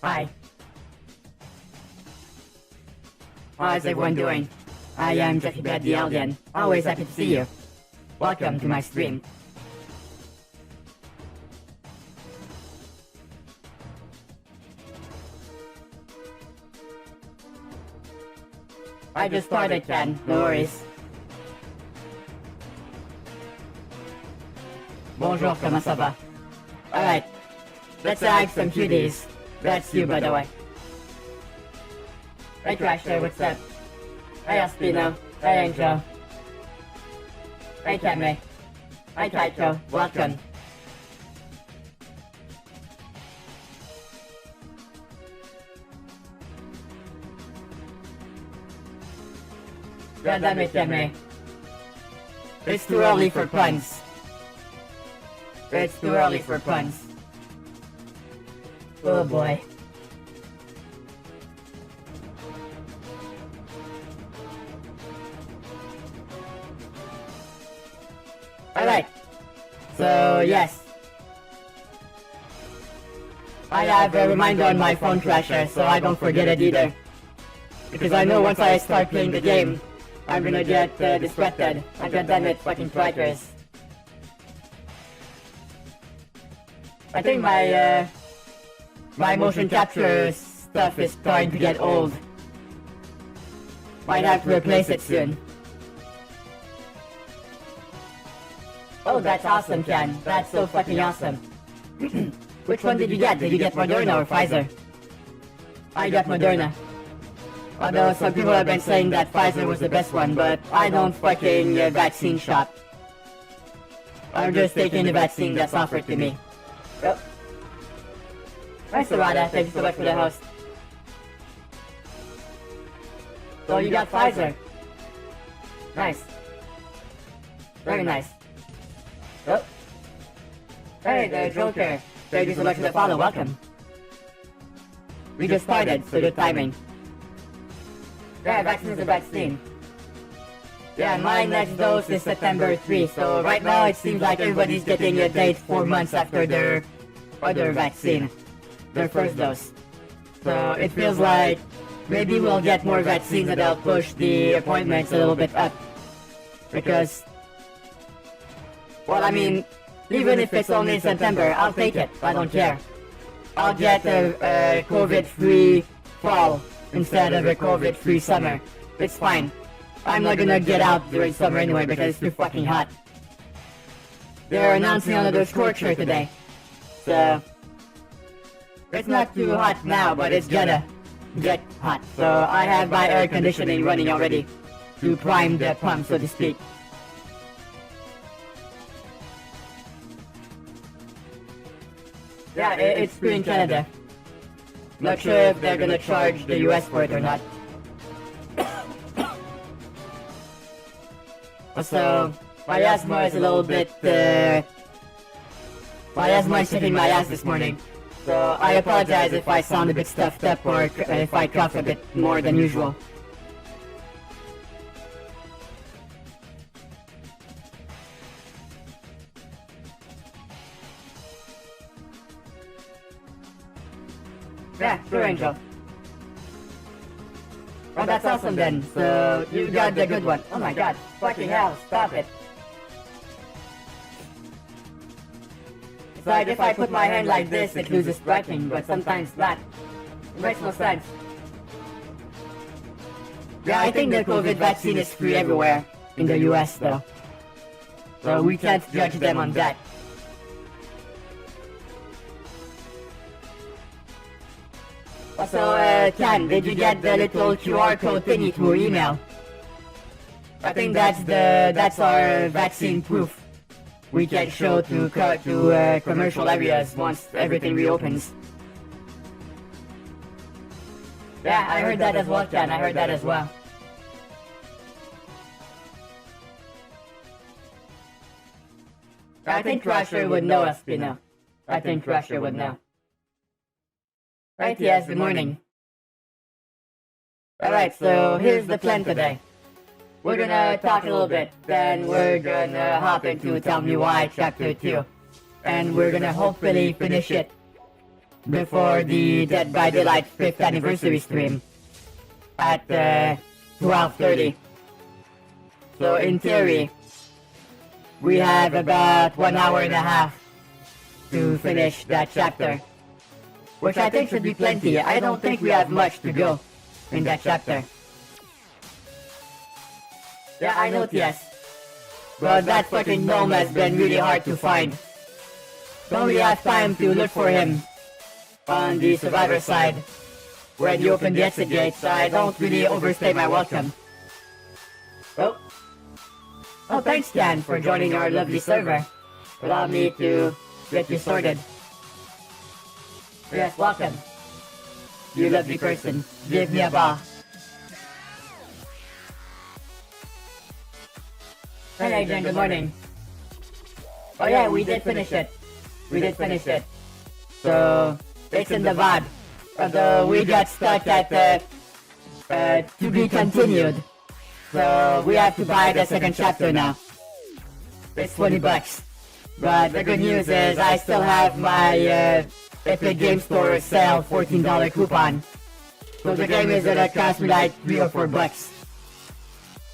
Hi. How's everyone doing? I am JeffyBed the Alien. Always happy to see you. Welcome to my stream. I just started, Ken. No worries. Bonjour, comment ça va? Alright. Let's add some cuties. That's you, by the way. Hey, Trasher, what's up? Hey, Aspino. Hey, Angel. Hey, Kame. Hi, Kaito. Welcome. God damn it, Kame. It's too early for puns. It's too early for puns. Oh boy. Alright. So, yes. I have a reminder on my phone, Crasher, so I don't forget it either. Because I know once I start playing the game, I'm gonna get distracted. And goddammit, fucking trackers. I think my motion capture stuff is starting to get old. Might have to replace it soon. Oh, that's awesome, Ken. That's so fucking awesome. Which one did you get? Did you get Moderna or Pfizer? I got Moderna. Although some people have been saying that Pfizer was the best one, but I don't fucking vaccine shop. I'm just taking the vaccine that's offered to me. Yep. Nice, Sarada. Thank you so much for the host. So you got Pfizer. Nice. Very nice. Oh. Hey, the Joker. Thank you so much for the follow. Welcome. We just started, so good timing. Yeah, vaccine is a vaccine. Yeah, my next dose is September 3, so right now it seems like everybody's getting a date 4 months after their other vaccine. Their first dose. So it feels like maybe we'll get more vaccines and they'll push the appointments a little bit up. Because, well, I mean, even if it's only in September, I'll take it. I don't care. I'll get a COVID-free fall instead of a COVID-free summer. It's fine. I'm not gonna get out during summer anyway because it's too fucking hot. They're announcing another scorcher today. So, it's not too hot now, but it's gonna get hot. So I have my air conditioning running already to prime the pump, so to speak. Yeah, it's free in Canada. Not sure if they're gonna charge the US for it or not. Also, my asthma is a little bit, my asthma is kicking my ass this morning. So I apologize if I sound a bit stuffed up or if I cough a bit more than usual. Yeah, sure, Angel. Oh, that's awesome then. So, you got the good one. Oh my god. Fucking hell, stop it. It's like if I put my hand like this, it loses tracking, but sometimes that. It makes no sense. Yeah, I think the COVID vaccine is free everywhere in the US though. So we can't judge them on that. Also, Ken, did you get the little QR code thingy through email? I think that's our vaccine proof. We can show to commercial areas once everything reopens. Yeah, I heard that as well, Ken. I heard that as well. I think Crusher would know, Espino. I think Crusher would know. Right, yes, good morning. Alright, so here's the plan today. We're gonna talk a little bit, then we're gonna hop into Tell Me Why Chapter 2. And we're gonna hopefully finish it before the Dead by Daylight 5th anniversary stream at 12:30. So in theory, we have about 1 hour and a half to finish that chapter, which I think should be plenty. I don't think we have much to go in that chapter. Yeah, I know, yes. But that fucking gnome has been really hard to find. Don't really have time to look for him on the survivor side when you open the exit gates, so I don't really overstay my welcome. Oh. Oh, thanks, Dan, for joining our lovely server. Allow me to get you sorted. Yes, welcome. You lovely person. Give me a bar. Hey, Adrian, good morning. Oh yeah, we did finish it. We did finish it. So, it's in the VOD. Although we got stuck at to be continued. So, we have to buy the second chapter now. It's $20. But the good news is I still have my Epic Game Store sale $14 coupon. So the game is gonna cost me like $3 or $4.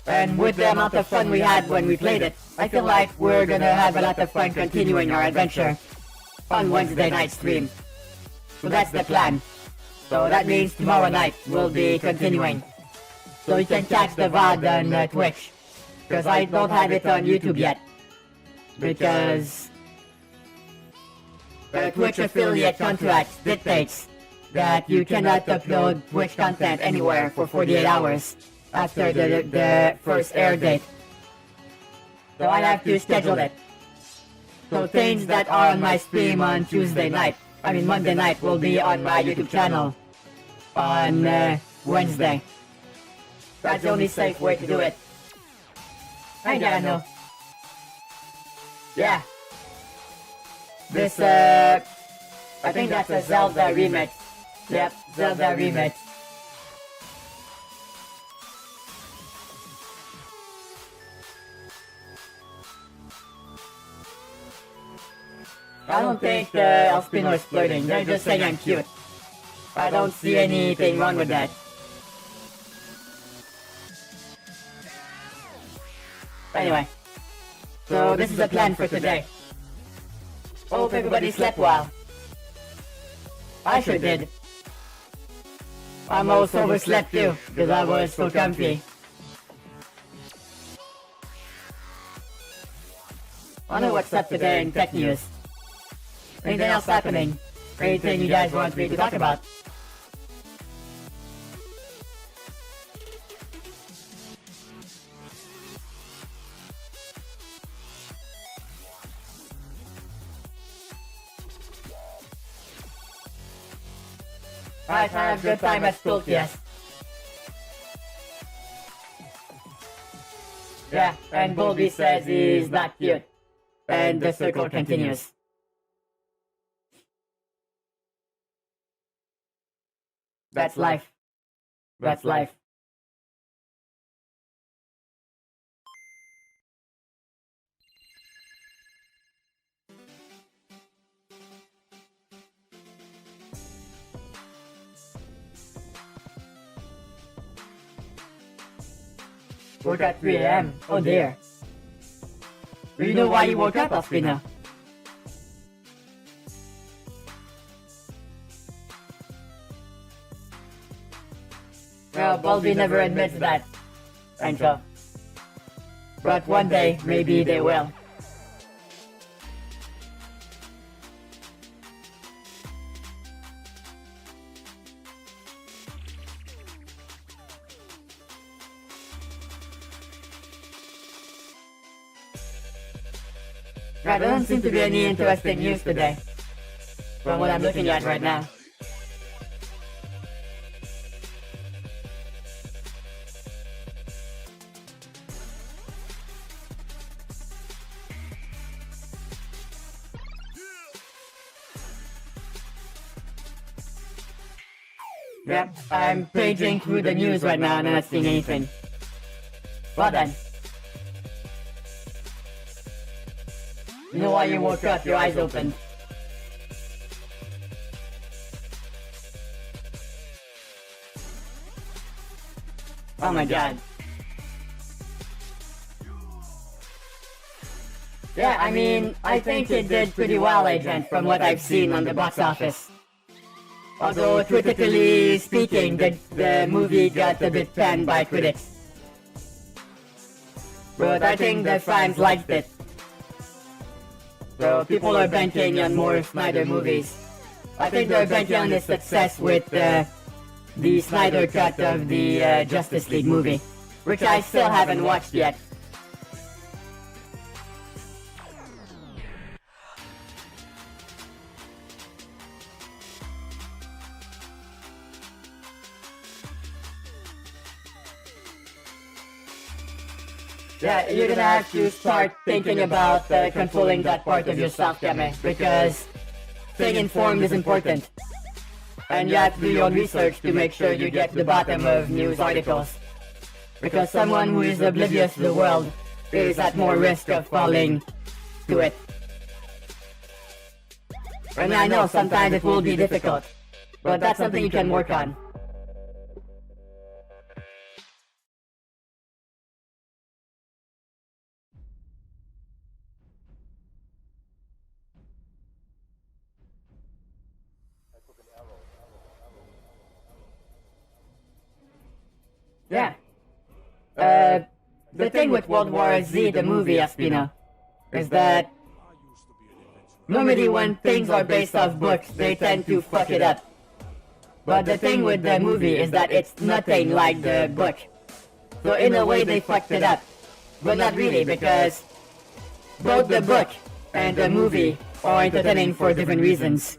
And with the amount of fun we had when we played it, I feel like we're gonna have a lot of fun continuing our adventure on Wednesday night stream. So that's the plan. So that means tomorrow night we'll be continuing. So you can catch the VOD on Twitch. Because I don't have it on YouTube yet. Because the Twitch affiliate contract dictates that you cannot upload Twitch content anywhere for 48 hours after the first air date. So I have to schedule it. So things that are on my stream on Monday night will be on my YouTube channel on Wednesday. That's the only safe way to do it. I gotta know. Yeah. This, I think that's a Zelda remix. Yep, Zelda remix. I don't think Elspino is flirting. They're just saying I'm cute. I don't see anything wrong with that. Anyway, so this is the plan for today. Hope everybody slept well. I sure did. I almost overslept too, because I was so comfy. I wonder what's up today in tech news. Anything else happening? Anything you guys want me to talk about? I had a good time at school, yes. Yeah, and Boldy says he's not cute. And the circle continues. That's life. That's life. Woke at 3 AM. Oh dear. Do you know why you woke up, Alspina? Well, Baldy never admits that. Ancho. But one day, maybe they will. There doesn't seem to be any interesting news today, from what I'm looking at right now. Yep, I'm paging through the news right now and I'm not seeing anything. Well then. You know why you woke up, your eyes open. Oh my god. Yeah, I mean, I think it did pretty well, Agent, from what I've seen on the box office. Although, critically speaking, the movie got a bit panned by critics. But I think the fans liked it. So people are banking on more Snyder movies. I think they're banking on his success with the Snyder cut of the Justice League movie, which I still haven't watched yet. Yeah, you're gonna have to start thinking about controlling that part of yourself, Kame, because staying informed is important. And you have to do your own research to make sure you get to the bottom of news articles. Because someone who is oblivious to the world is at more risk of falling to it. And I know sometimes it will be difficult, but that's something you can work on. Yeah. The thing with World War Z, the movie, Espino, is that normally when things are based off books, they tend to fuck it up. But the thing with the movie is that it's nothing like the book. So in a way they fucked it up. But not really, because both the book and the movie are entertaining for different reasons.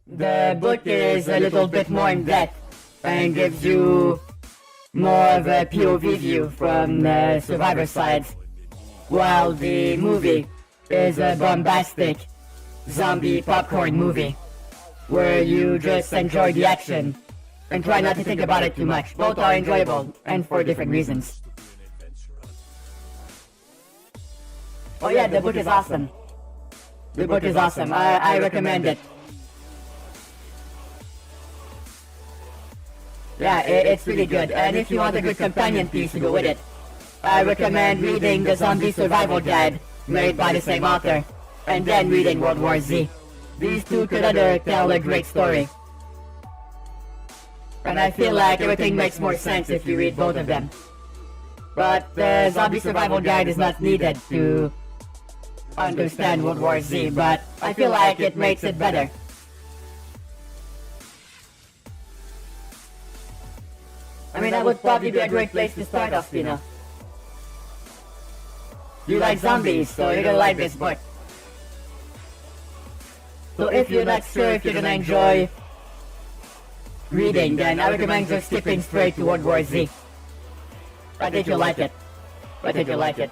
The book is a little bit more in depth and gives you more of a POV view from the survivor side, while the movie is a bombastic zombie popcorn movie where you just enjoy the action and try not to think about it too much. Both are enjoyable and for different reasons. Oh yeah, the book is awesome. The book is awesome. I recommend it. Yeah, it's really good, and if you want a good companion piece to go with it, I recommend reading the Zombie Survival Guide, made by the same author, and then reading World War Z. These two together tell a great story. And I feel like everything makes more sense if you read both of them. But the Zombie Survival Guide is not needed to understand World War Z, but I feel like it makes it better. I mean, that would probably be a great place to start off, you know. You like zombies, so you're gonna like this book. So if you're not sure if you're gonna enjoy reading, then I recommend just skipping straight to World War Z. I think you'll like it. I think you'll like it.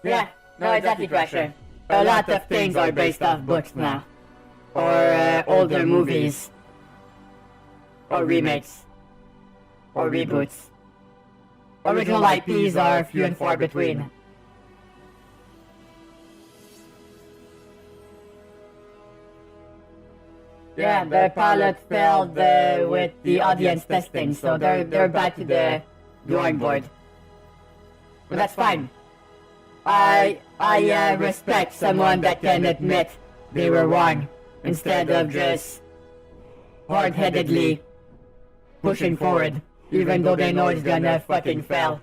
Yeah, no, exactly, Crusher. A lot of things are based off books now. Or older movies. Or remakes. Or reboots. Original IPs are few and far between. Yeah, the pilot failed with the audience testing, so they're back to the drawing board. But that's fine. I respect someone that can admit they were wrong, instead of just hard-headedly pushing forward, even though they know it's gonna fucking fail.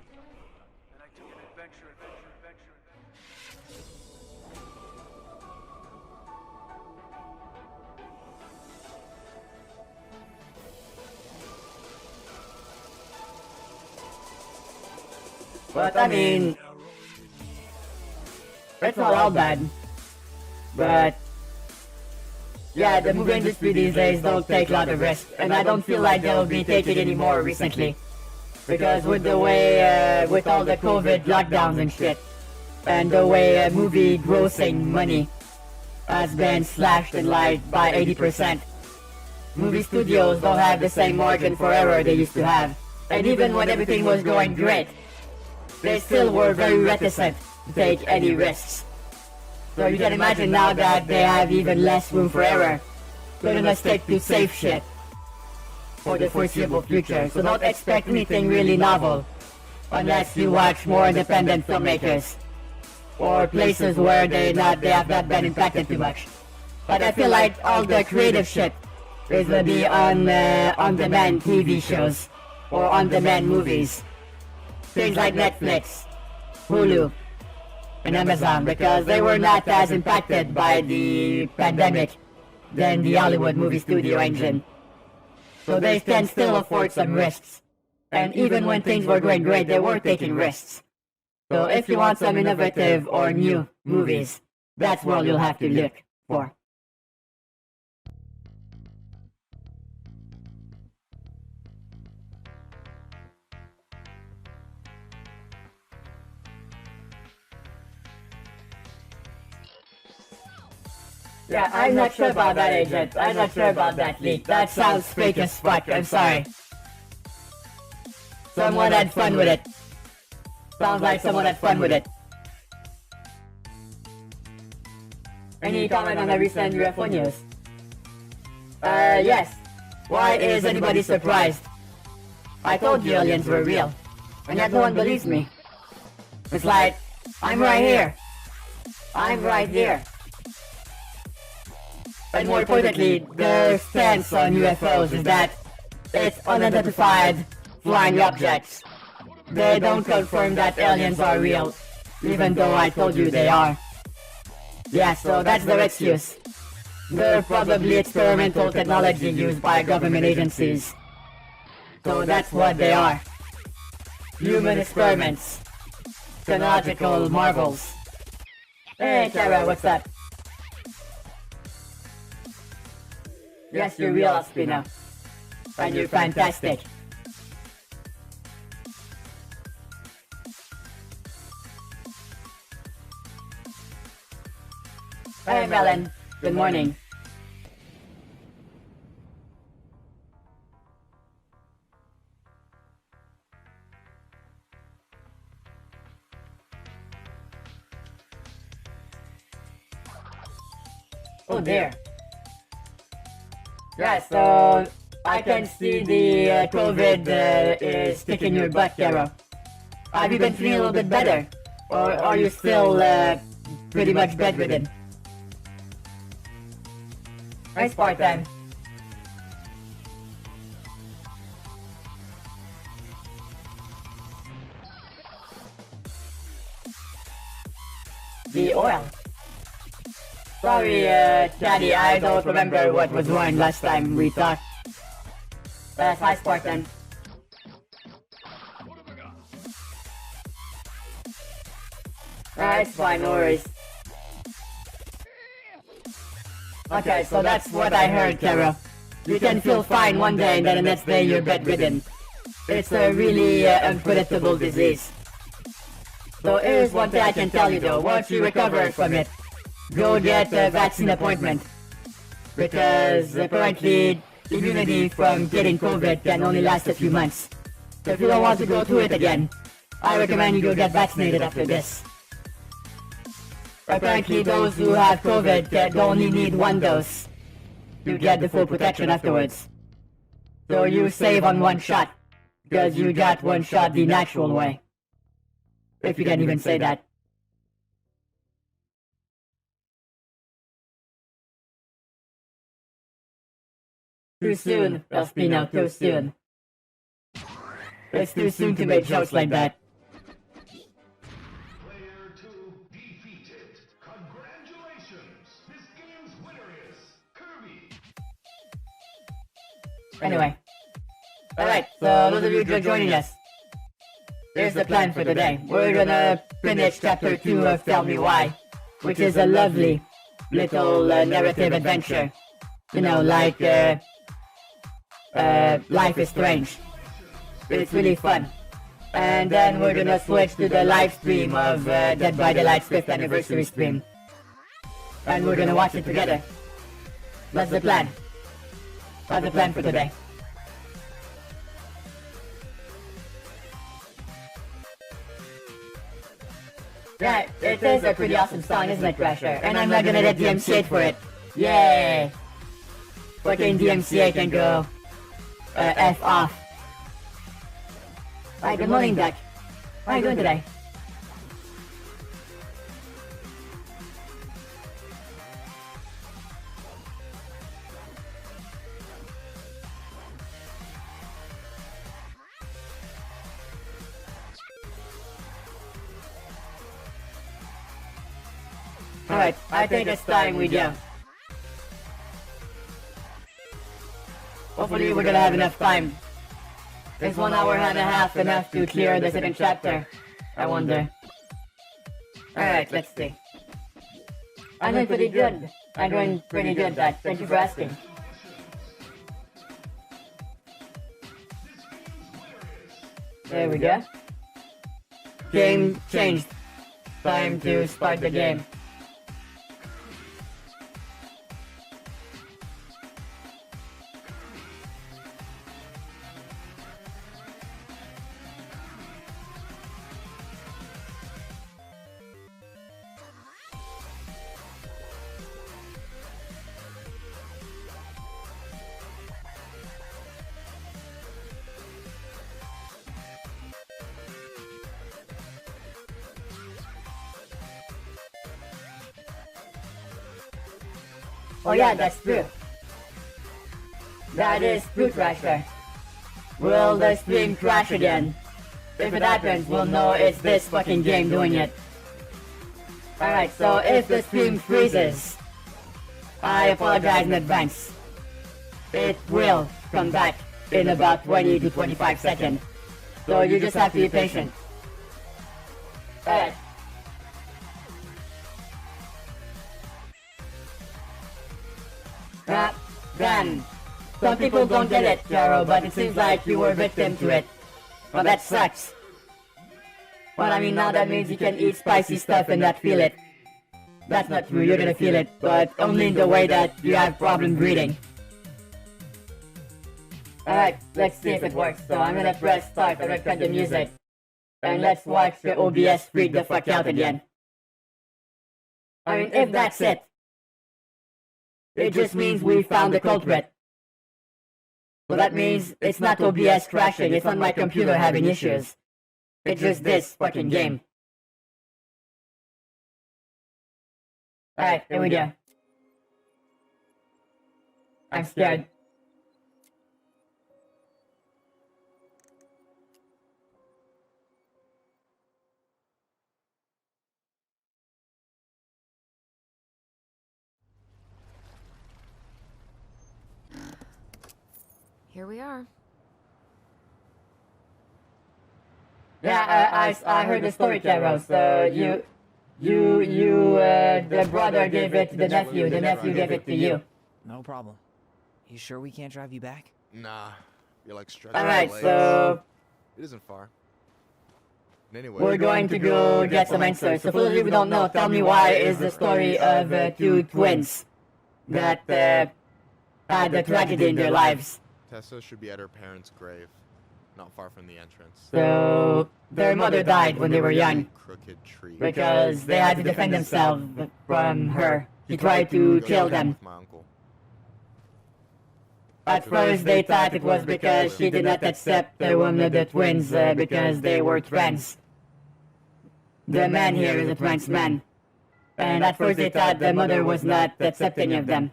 But I mean, it's not all bad. But yeah, the movie industry these days don't take a lot of risks, and I don't feel like they'll be taking any more recently. Because with the way, with all the COVID lockdowns and shit, and the way movie grossing money has been slashed in like by 80%, movie studios don't have the same margin for error they used to have. And even when everything was going great, they still were very reticent to take any risks. So you can imagine now that they have even less room for error. They're gonna stick to safe shit. for the foreseeable future, so don't expect anything really novel unless you watch more independent filmmakers or places where they have not been impacted too much. But I feel like all the creative shit is gonna be on-demand TV shows or on-demand movies. Things like Netflix, Hulu, and Amazon, because they were not as impacted by the pandemic than the Hollywood movie studio engine. So they can still afford some risks. And even when things were going great, they were taking risks. So if you want some innovative or new movies, that's what you'll have to look for. Yeah, I'm not sure about that, Agent. I'm not sure about that leak. That sounds fake as fuck, I'm sorry. Someone had fun with it. Sounds like someone had fun with it. Any comment on the recent UFO news? Yes. Why is anybody surprised? I told you aliens were real, and yet no one believes me. It's like, I'm right here. I'm right here. And more importantly, their stance on UFOs is that it's unidentified flying objects. They don't confirm that aliens are real, even though I told you they are. Yeah, so that's their excuse. They're probably experimental technology used by government agencies. So that's what they are. Human experiments. Technological marvels. Hey, Kara, what's up? Yes, you're real, Ospina. And you're fantastic. Hey, Melon. Good morning. Oh dear. Yeah, so I can see the COVID is sticking your butt, Kara. Have you been feeling a little bit better? Or are you still pretty much bedridden? Nice part-time. The oil. Sorry, Daddy, I don't remember what was worn last time we talked. Nice part-time. It's fine, no worries. Okay, so that's what I heard, Kara. You can feel fine one day and then the next day you're bedridden. It's a really unpredictable disease. So here's one thing I can tell you though, once you recover from it, go get a vaccine appointment. Because apparently immunity from getting COVID can only last a few months. So if you don't want to go through it again, I recommend you go get vaccinated after this. Apparently those who have COVID only need one dose. You get the full protection afterwards. So you save on one shot, because you got one shot the natural way. If you can even say that. Too soon, Raspino, too soon. It's too soon to make jokes like that. Anyway. Alright, so those of you who are joining us, here's the plan for today. We're gonna finish chapter 2 of Tell Me Why, which is a lovely little narrative adventure. You know, like Life is Strange. It's really fun. And then we're gonna switch to the live stream of Dead by Daylight's 5th anniversary stream. And we're gonna watch it together. That's the plan. That's the plan for today. Yeah, it is a pretty awesome song, isn't it, Crasher? And I'm not gonna get DMCA'd for it. Yay! Fucking DMCA can go F off. Hi, good morning, Duck. How are you doing today? Alright, I think it's time we go. Hopefully we're gonna have enough time. Is 1 hour and a half enough to clear the second chapter? I wonder. Alright, let's see. I'm doing pretty good. I'm doing pretty good, Dad. Thank you for asking. There we go. Game changed. Time to start the game. Oh yeah, that's true. That is true, Crasher. Will the stream crash again? If it happens, we'll know it's this fucking game doing it. Alright, so if the stream freezes, I apologize in advance. It will come back in about 20 to 25 seconds. So you just have to be patient. Alright. Then, some people don't get it, Jaro, but it seems like you were victim to it. Well, that sucks. Well, I mean, now that means you can eat spicy stuff and not feel it. That's not true, you're gonna feel it, but only in the way that you have problem breathing. Alright, let's see if it works. So I'm gonna press start, I'm gonna cut the music. And let's watch the OBS freak the fuck out again. I mean, if that's it, it just means we found the culprit. Well, that means it's not OBS crashing, it's not my computer having issues. It's just this fucking game. Alright, here we go. I'm scared. Here we are. Yeah, I heard the story, Carol. So the brother gave it to the nephew gave it to you. No problem. You sure we can't drive you back? Nah, you're like stretching Alright, your legs. so It isn't far. And anyway, we're going to go get some answers. So for those of you who don't know, tell me why is the story of two twins that had a tragedy in their lives. Tessa should be at her parents' grave, not far from the entrance. So their mother died when they were young Crooked tree. because they had to defend themselves from her. He tried to kill them. With my uncle. At first they thought it was because she did not accept one of the twins because they were trans. The man here is a trans man. And at first they thought the mother was not accepting of them.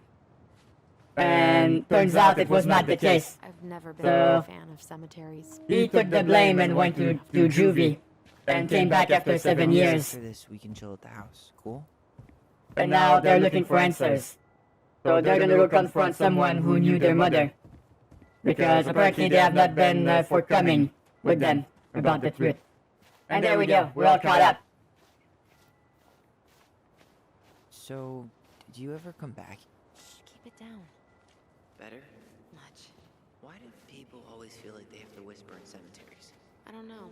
And turns out it was not the case. I've never been a fan of cemeteries. He took the blame and went to juvie. And came back after 7 years. After this, we can chill at the house. Cool? And now they're looking for answers. So they're gonna go confront someone who knew their mother. Because apparently they have not been forthcoming with them about the truth. And there we go, we're all caught up. So, did you ever come back? Keep it down. Better? Much. Why do people always feel like they have to whisper in cemeteries? I don't know.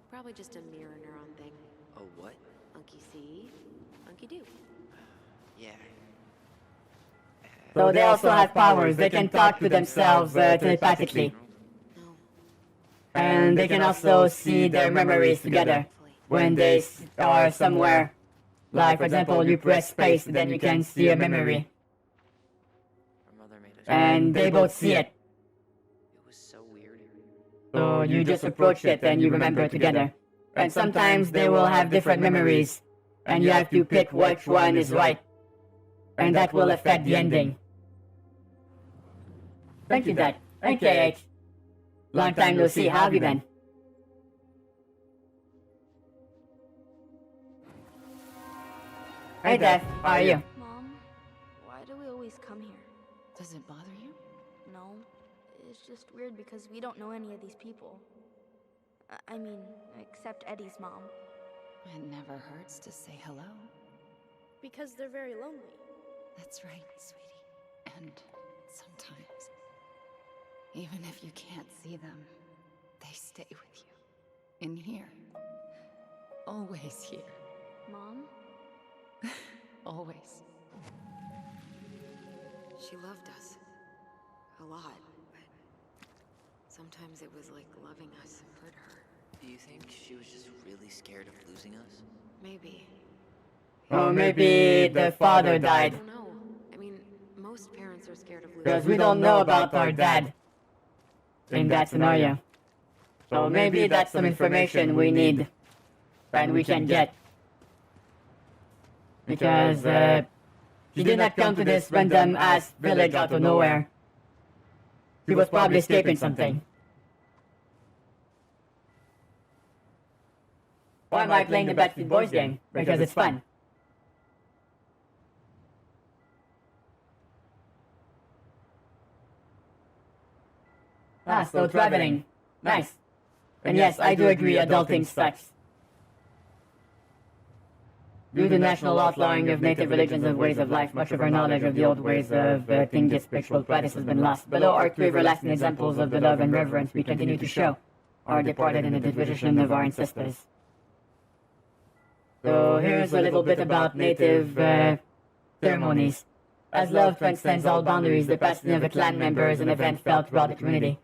Probably just a mirror neuron thing. Oh, what? Monkey see, monkey do. Yeah. So they also have powers, they can talk to themselves telepathically. No. And they can also see their memories together when they are somewhere. Like, for example, you press space, then you can see a memory. Our mother made us. And they both see it. It So you just approach it and you remember together. And sometimes they will have different memories, and you have to pick which one is right. And that will affect the ending. Thank you, Dad. Thank you, H. Long time no see. How have you been? Hey, Dad. How are you? Mom, why do we always come here? Does it bother you? No, it's just weird because we don't know any of these people. I mean, except Eddie's mom. It never hurts to say hello. Because they're very lonely. That's right, sweetie. And sometimes, even if you can't see them, they stay with you. In here. Always here. Mom? Always. She loved us. A lot, but sometimes it was like loving us hurt her. Do you think she was just really scared of losing us? Maybe. Or maybe the father I died. don't know. I mean, most parents are scared of losing. Because we don't know about our dad in that scenario. So maybe that's some information we need and we can get. Because he did not come to this random ass village out of nowhere. He was probably escaping something. Why am I playing the Backstreet Boys game? Because it's fun. Ah, still traveling. Nice. And yes, I do agree, adulting sucks. Due to national outlawing of native religions and ways of life, much of our knowledge of the old ways of thinking spiritual practice has been lost. Below are two everlasting examples of the love and reverence we continue to show our departed in the tradition of our ancestors. So here's a little bit about native ceremonies. As love transcends all boundaries, the passing of a clan member is an event felt throughout the community.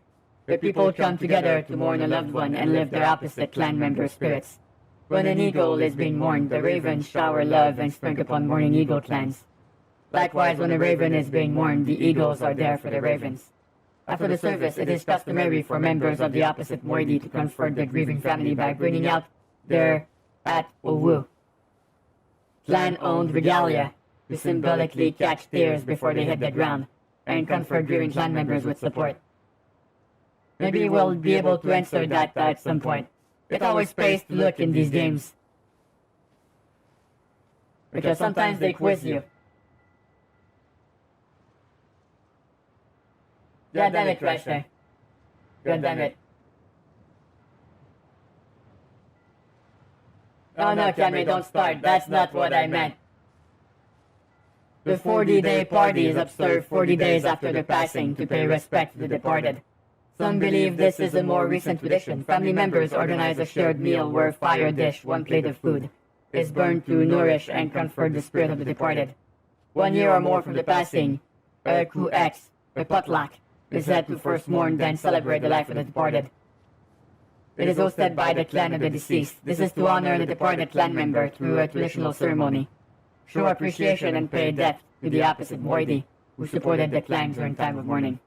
The people come together to mourn a loved one and live their opposite clan member spirits. When an eagle is being mourned, the ravens shower love and sprinkle upon mourning eagle clans. Likewise, when a raven is being mourned, the eagles are there for the ravens. After the service, it is customary for members of the opposite moiety to comfort the grieving family by bringing out their at-owu, clan-owned regalia, to symbolically catch tears before they hit the ground, and comfort grieving clan members with support. Maybe we'll be able to answer that at some point. It always pays to look in these games. Because sometimes they quiz you. God damn it, Crasher. God damn it. Oh no, Cammy, don't start. That's not what I meant. The 40-day party is observed 40 days after their passing to pay respect to the departed. Some believe this is a more recent tradition. Family members organize a shared meal where a fire dish, one plate of food, is burned to nourish and comfort the spirit of the departed. 1 year or more from the passing, a ku'ex, a potluck, is said to first mourn then celebrate the life of the departed. It is hosted by the clan of the deceased. This is to honor the departed clan member through a traditional ceremony. Show appreciation and pay debt to the opposite moiety who supported the clan during time of mourning.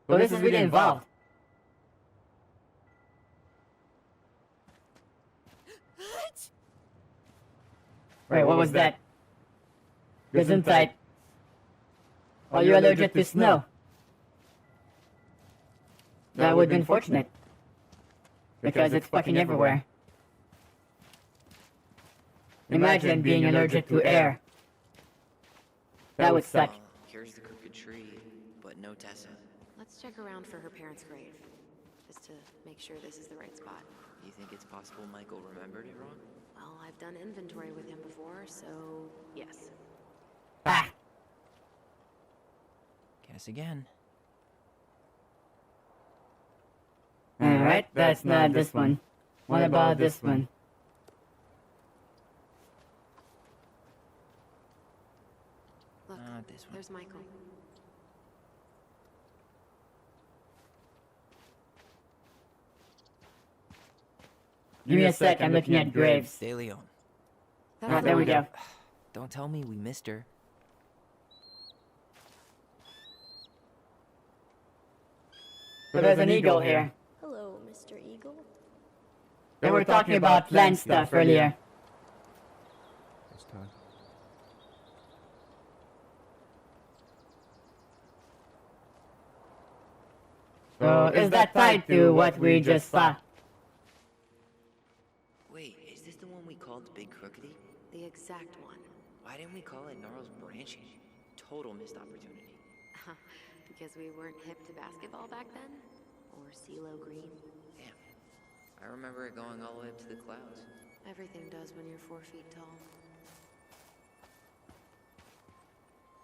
So this is really involved. Wait, what was that? Gesundheit. Are you allergic to snow? That would be unfortunate. Because it's fucking everywhere. Imagine being allergic to air. That would suck. Here's the crooked tree, but no Tessa. Let's check around for her parents' grave, just to make sure this is the right spot. You think it's possible Michael remembered it wrong? Well, I've done inventory with him before, so yes. Ah! Guess again. Alright, that's not this one. What about this one? Look, This one. there's Michael. Give me a sec, I'm looking at graves. De Leon. Ah, there we go. Don't tell me we missed her. So there's an eagle here. Hello, Mr. Eagle. They were talking about land stuff earlier. It's time. So is that tied to what we just saw? Wait, is this the one we called Big Crookedy? The exact one. Why didn't we call it Gnarls Branching? Total missed opportunity. Because we weren't hip to basketball back then? Or CeeLo Green? Damn. I remember it going all the way up to the clouds. Everything does when you're 4 feet tall.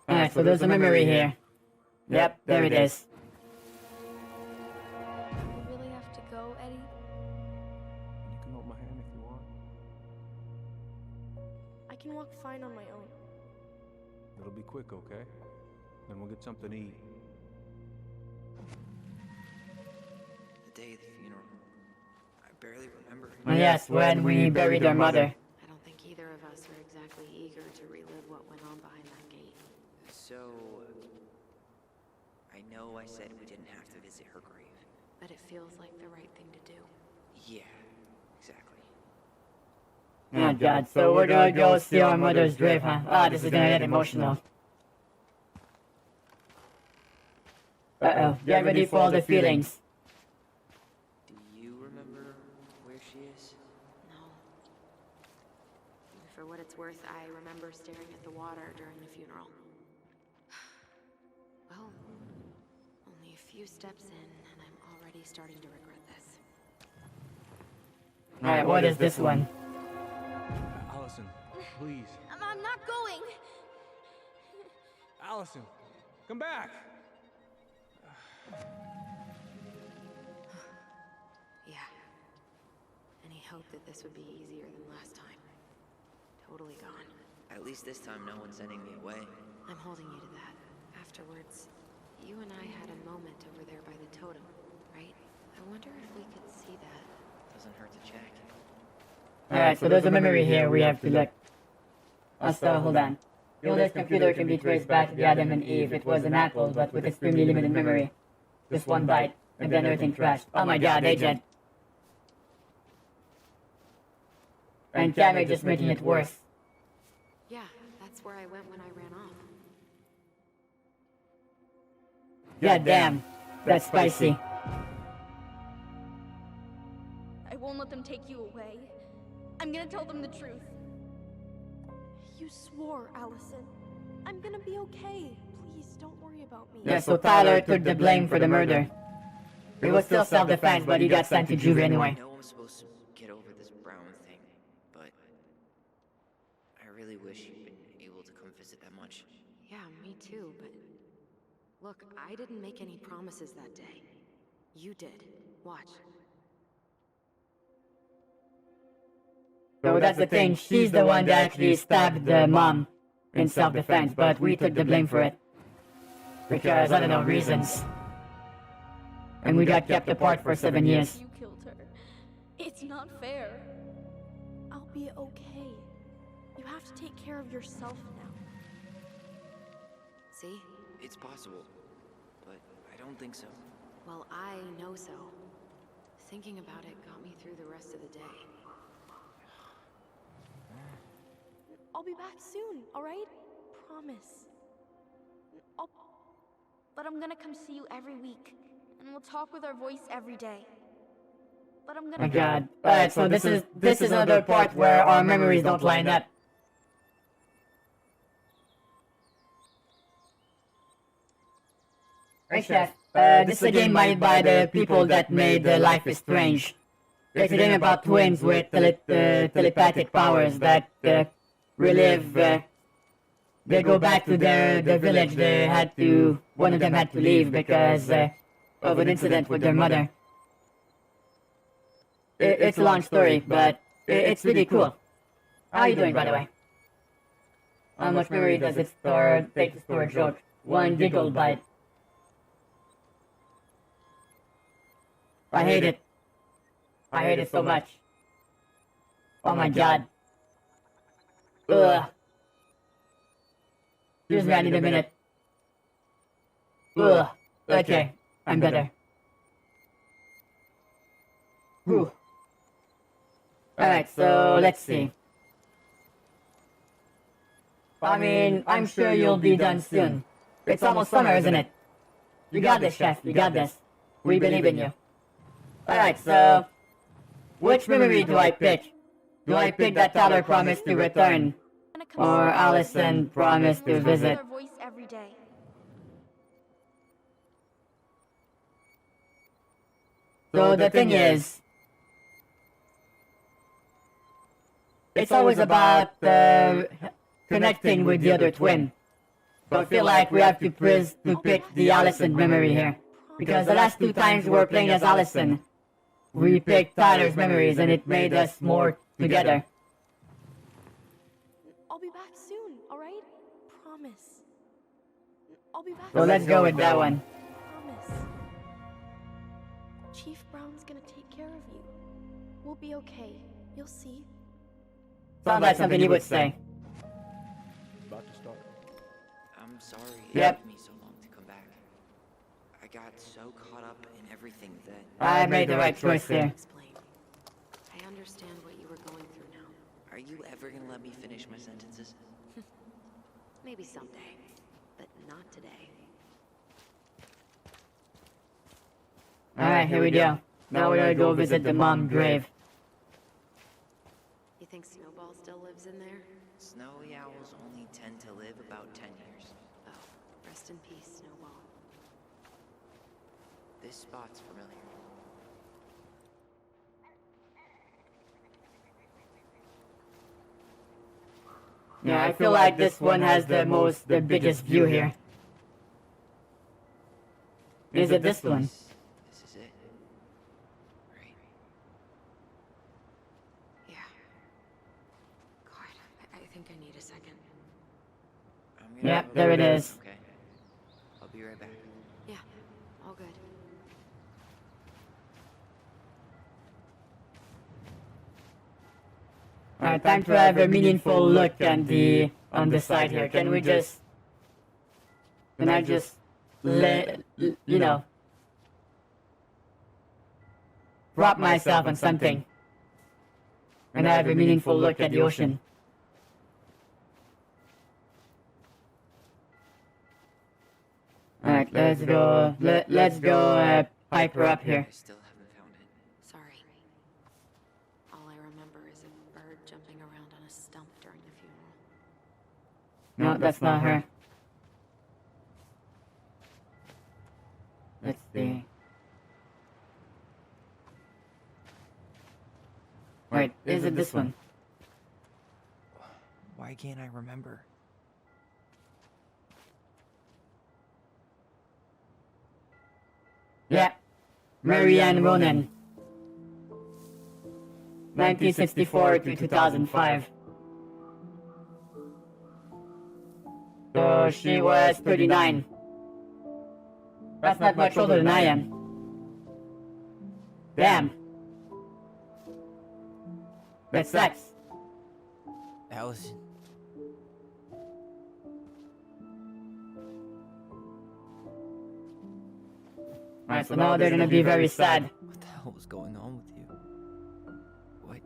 Alright, so there's a memory here. Yep, there it is. We really have to go, Eddie? You can hold my hand if you want. I can walk fine on my own. It'll be quick, okay? Then we'll get something to eat. The day of the funeral. I barely remember. Yes, when we buried our mother. I don't think either of us are exactly eager to relive what went on behind that gate. So, I know I said we didn't have to visit her grave. But it feels like the right thing to do. Yeah, exactly. Oh god, so we're gonna go see our mother's grave, huh? Ah, this is gonna get emotional. Uh-oh, get ready for all the feelings. Do you remember where she is? No. For what it's worth, I remember staring at the water during the funeral. Well, only a few steps in, and I'm already starting to regret this. Alright, what is this one? Allison, please. I'm not going! Allison, come back! Yeah. Any hope that this would be easier than last time? Totally gone. At least this time no one's sending me away. I'm holding you to that. Afterwards, you and I had a moment over there by the totem, right? I wonder if we could see that. Doesn't hurt to check. Alright, so there's a memory here we have to look. So, hold on. The oldest computer can be traced back to Adam and Eve. It was an apple, but with extremely limited memory. Just one bite, and then everything crashed. Oh my god, Agent. And Cammy just making it worse. Yeah, that's where I went when I ran off. God damn, that's spicy. I won't let them take you away. I'm gonna tell them the truth. You swore, Allison. I'm gonna be okay. Please, don't worry about me. Yeah, so Tyler took the blame for the murder. It was still self-defense, but he got sent to juvie anyway. I know I'm supposed to get over this Brown thing, but I really wish you'd been able to come visit that much. Yeah, me too, but... Look, I didn't make any promises that day. You did. Watch. So that's the thing, she's the one that actually stabbed the mom in self-defense, but we took the blame for it. Because, I don't know, reasons. And we got kept apart for 7 years. You killed her. It's not fair. I'll be okay. You have to take care of yourself now. See? It's possible, but I don't think so. Well, I know so. Thinking about it got me through the rest of the day. I'll be back soon, alright? Promise. But I'm gonna come see you every week. And we'll talk with our voice every day. But I'm gonna... Oh my god. Alright, so this is another part where our memories don't line up. Hey Chef, this is a game made by the people that made Life is Strange. It's a game about twins with telepathic powers that relive... they go back to the village. One of them had to leave because of an incident with their mother. It's a long story, but it's really cool. How are you doing, by the way? How much memory does it take to store a joke? 1 gigabyte. I hate it. I hate it so much. Oh my god. Ugh. Excuse me, I need a minute. Ugh. Okay, I'm better. Whew. Alright, so let's see. I mean, I'm sure you'll be done soon. It's almost summer, isn't it? You got this, Chef. You got this. We believe in you. Alright, so... which memory do I pick? Do I pick that Tyler promised to return? Or Allison promised to visit? Their voice every day. So the thing is... it's always about connecting with the other twin. So I feel like we have to pick the Allison memory here. Because the last 2 times we were playing as Allison, we picked Tyler's memories and it made us more together. I'll be back soon, alright? Promise. I'll be back So let's go with that one. Promise. Chief Brown's gonna take care of you. We'll be okay. You'll see. Sounds like something he would say. About to start. I'm sorry it Yep. took me so long to come back. I got so caught up in everything that I made the right choice here. Explain. I understand what you were going through now. Are you ever gonna let me finish my sentences? Maybe someday, but not today. Alright, here we go. Now we gotta go visit the mom grave. You think Snowball still lives in there? Snowy owls only tend to live about 10 years. Oh, rest in peace, Snowball. This spot's familiar. Yeah, I feel like this one has the biggest view here. Is it this one? This is it. Right. Yeah. God, I think I need a second. I'm gonna Yep, go there it over is. Okay. I'll be right back. Yeah, all good. Alright, time to have a meaningful look on the side here. Can we just... can I just... you know... prop myself on something? And have a meaningful look at the ocean. Alright, let's go... let's go pipe her up here. I still haven't found it. Sorry. All I remember is a bird jumping around on a stump during the funeral. No, that's not her. Let's see. Wait, is it this one? Why can't I remember? Yeah. Marianne Ronan. 1964 to 2005. So she was 39. That's not much older than I am. Damn. That sucks. Allison. Alright, so now they're gonna be very sad. What the hell was going on with you? What?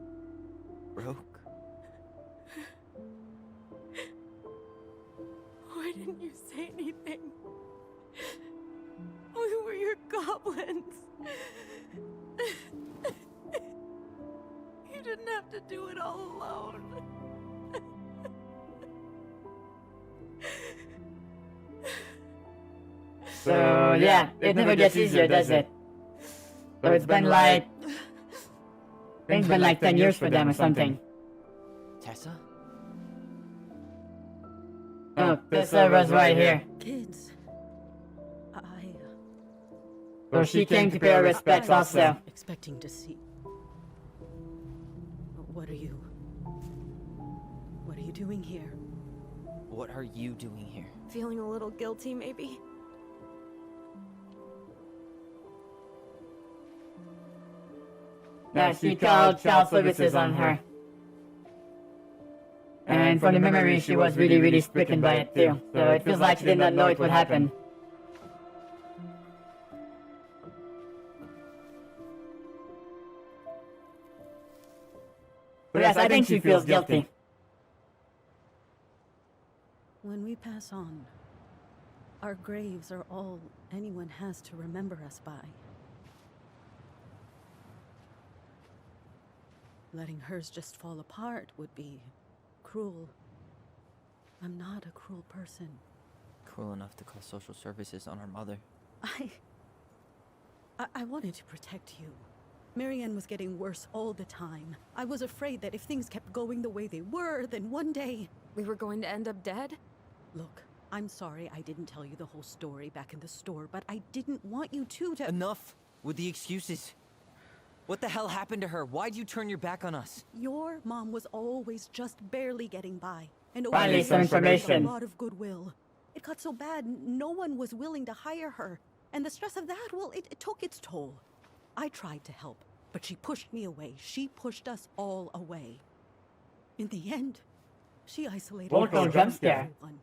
Broke? Why didn't you say anything? We were your goblins. You didn't have to do it all alone. So yeah, it never gets easier, does it? So it's been like... I think it's been like 10 years for them or something. Tessa? Oh, Tessa was right here. Kids, So she came to pay her respects also. expecting to see. What are you doing here? What are you doing here? Feeling a little guilty, maybe? Yeah, she called child services on her. And from the memory, she was really stricken by it too. So it feels like she did not know it would happen. Yes, I think she feels guilty. When we pass on, our graves are all anyone has to remember us by. Letting hers just fall apart would be cruel. I'm not a cruel person. Cruel enough to call social services on our mother. I wanted to protect you. Marianne was getting worse all the time. I was afraid that if things kept going the way they were, then one day... We were going to end up dead? Look, I'm sorry I didn't tell you the whole story back in the store, but I didn't want you to... Enough with the excuses. What the hell happened to her? Why'd you turn your back on us? Your mom was always just barely getting by. And Finally, some information. A lot of goodwill. It got so bad, no one was willing to hire her. And the stress of that, well, it took its toll. I tried to help, but she pushed me away. She pushed us all away. In the end, she isolated Welcome, herself jump from scare. everyone.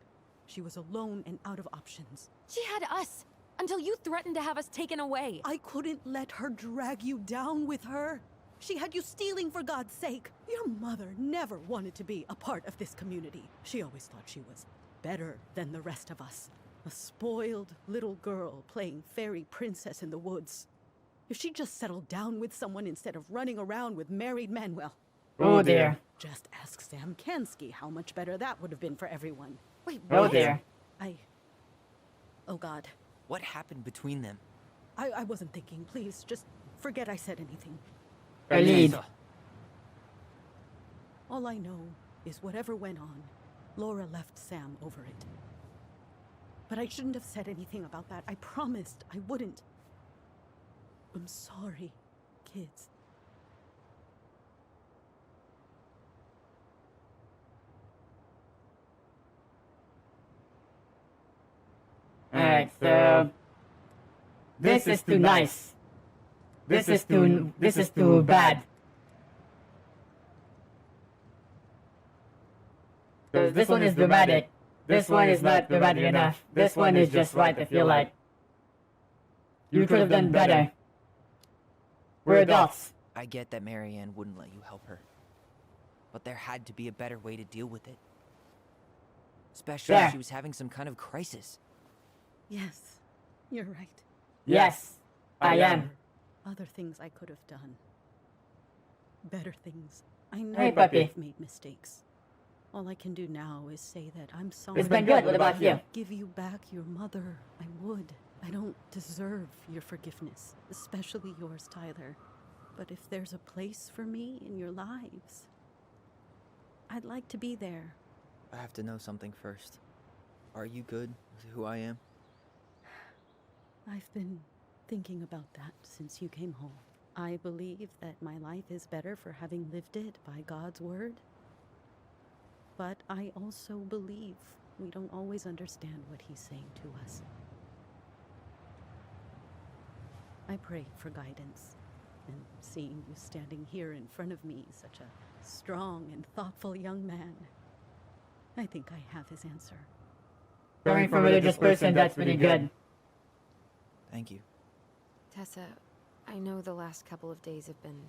She was alone and out of options. She had us, until you threatened to have us taken away. I couldn't let her drag you down with her. She had you stealing for God's sake. Your mother never wanted to be a part of this community. She always thought she was better than the rest of us. A spoiled little girl playing fairy princess in the woods. If she just settled down with someone instead of running around with married men, well... Oh dear. Just ask Sam Kansky how much better that would have been for everyone. Wait, Oh what? dear. Oh God. What happened between them? I wasn't thinking. Please, just forget I said anything. Relieved. All I know is whatever went on, Laura left Sam over it. But I shouldn't have said anything about that. I promised I wouldn't. I'm sorry, kids. Alright, so this is too nice. This is too bad. So this one is dramatic. This one is not dramatic enough. This one is just right, I feel like. You could have done better. We're adults. I get that Marianne wouldn't let you help her. But there had to be a better way to deal with it. Especially Yeah. if she was having some kind of crisis. Yes, you're right. Yes, I am. Other things I could have done. Better things. I know Hey, puppy. I've made mistakes. All I can do now is say that I'm sorry. It's been good. What about you? Give you back your mother. I would. I don't deserve your forgiveness, especially yours, Tyler. But if there's a place for me in your lives, I'd like to be there. I have to know something first. Are you good with who I am? I've been thinking about that since you came home. I believe that my life is better for having lived it by God's word. But I also believe we don't always understand what he's saying to us. I pray for guidance, and seeing you standing here in front of me, such a strong and thoughtful young man, I think I have his answer. Coming from a religious person, that's pretty good. Thank you. Tessa, I know the last couple of days have been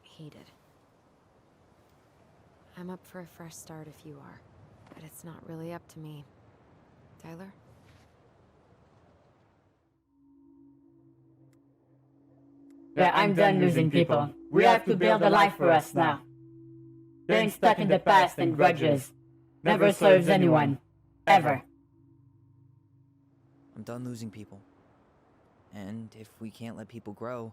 heated. I'm up for a fresh start if you are, but it's not really up to me. Tyler? Yeah, I'm done losing people. We have to build a life for us now. Being stuck in the past and grudges never serves anyone. Ever. I'm done losing people. And if we can't let people grow,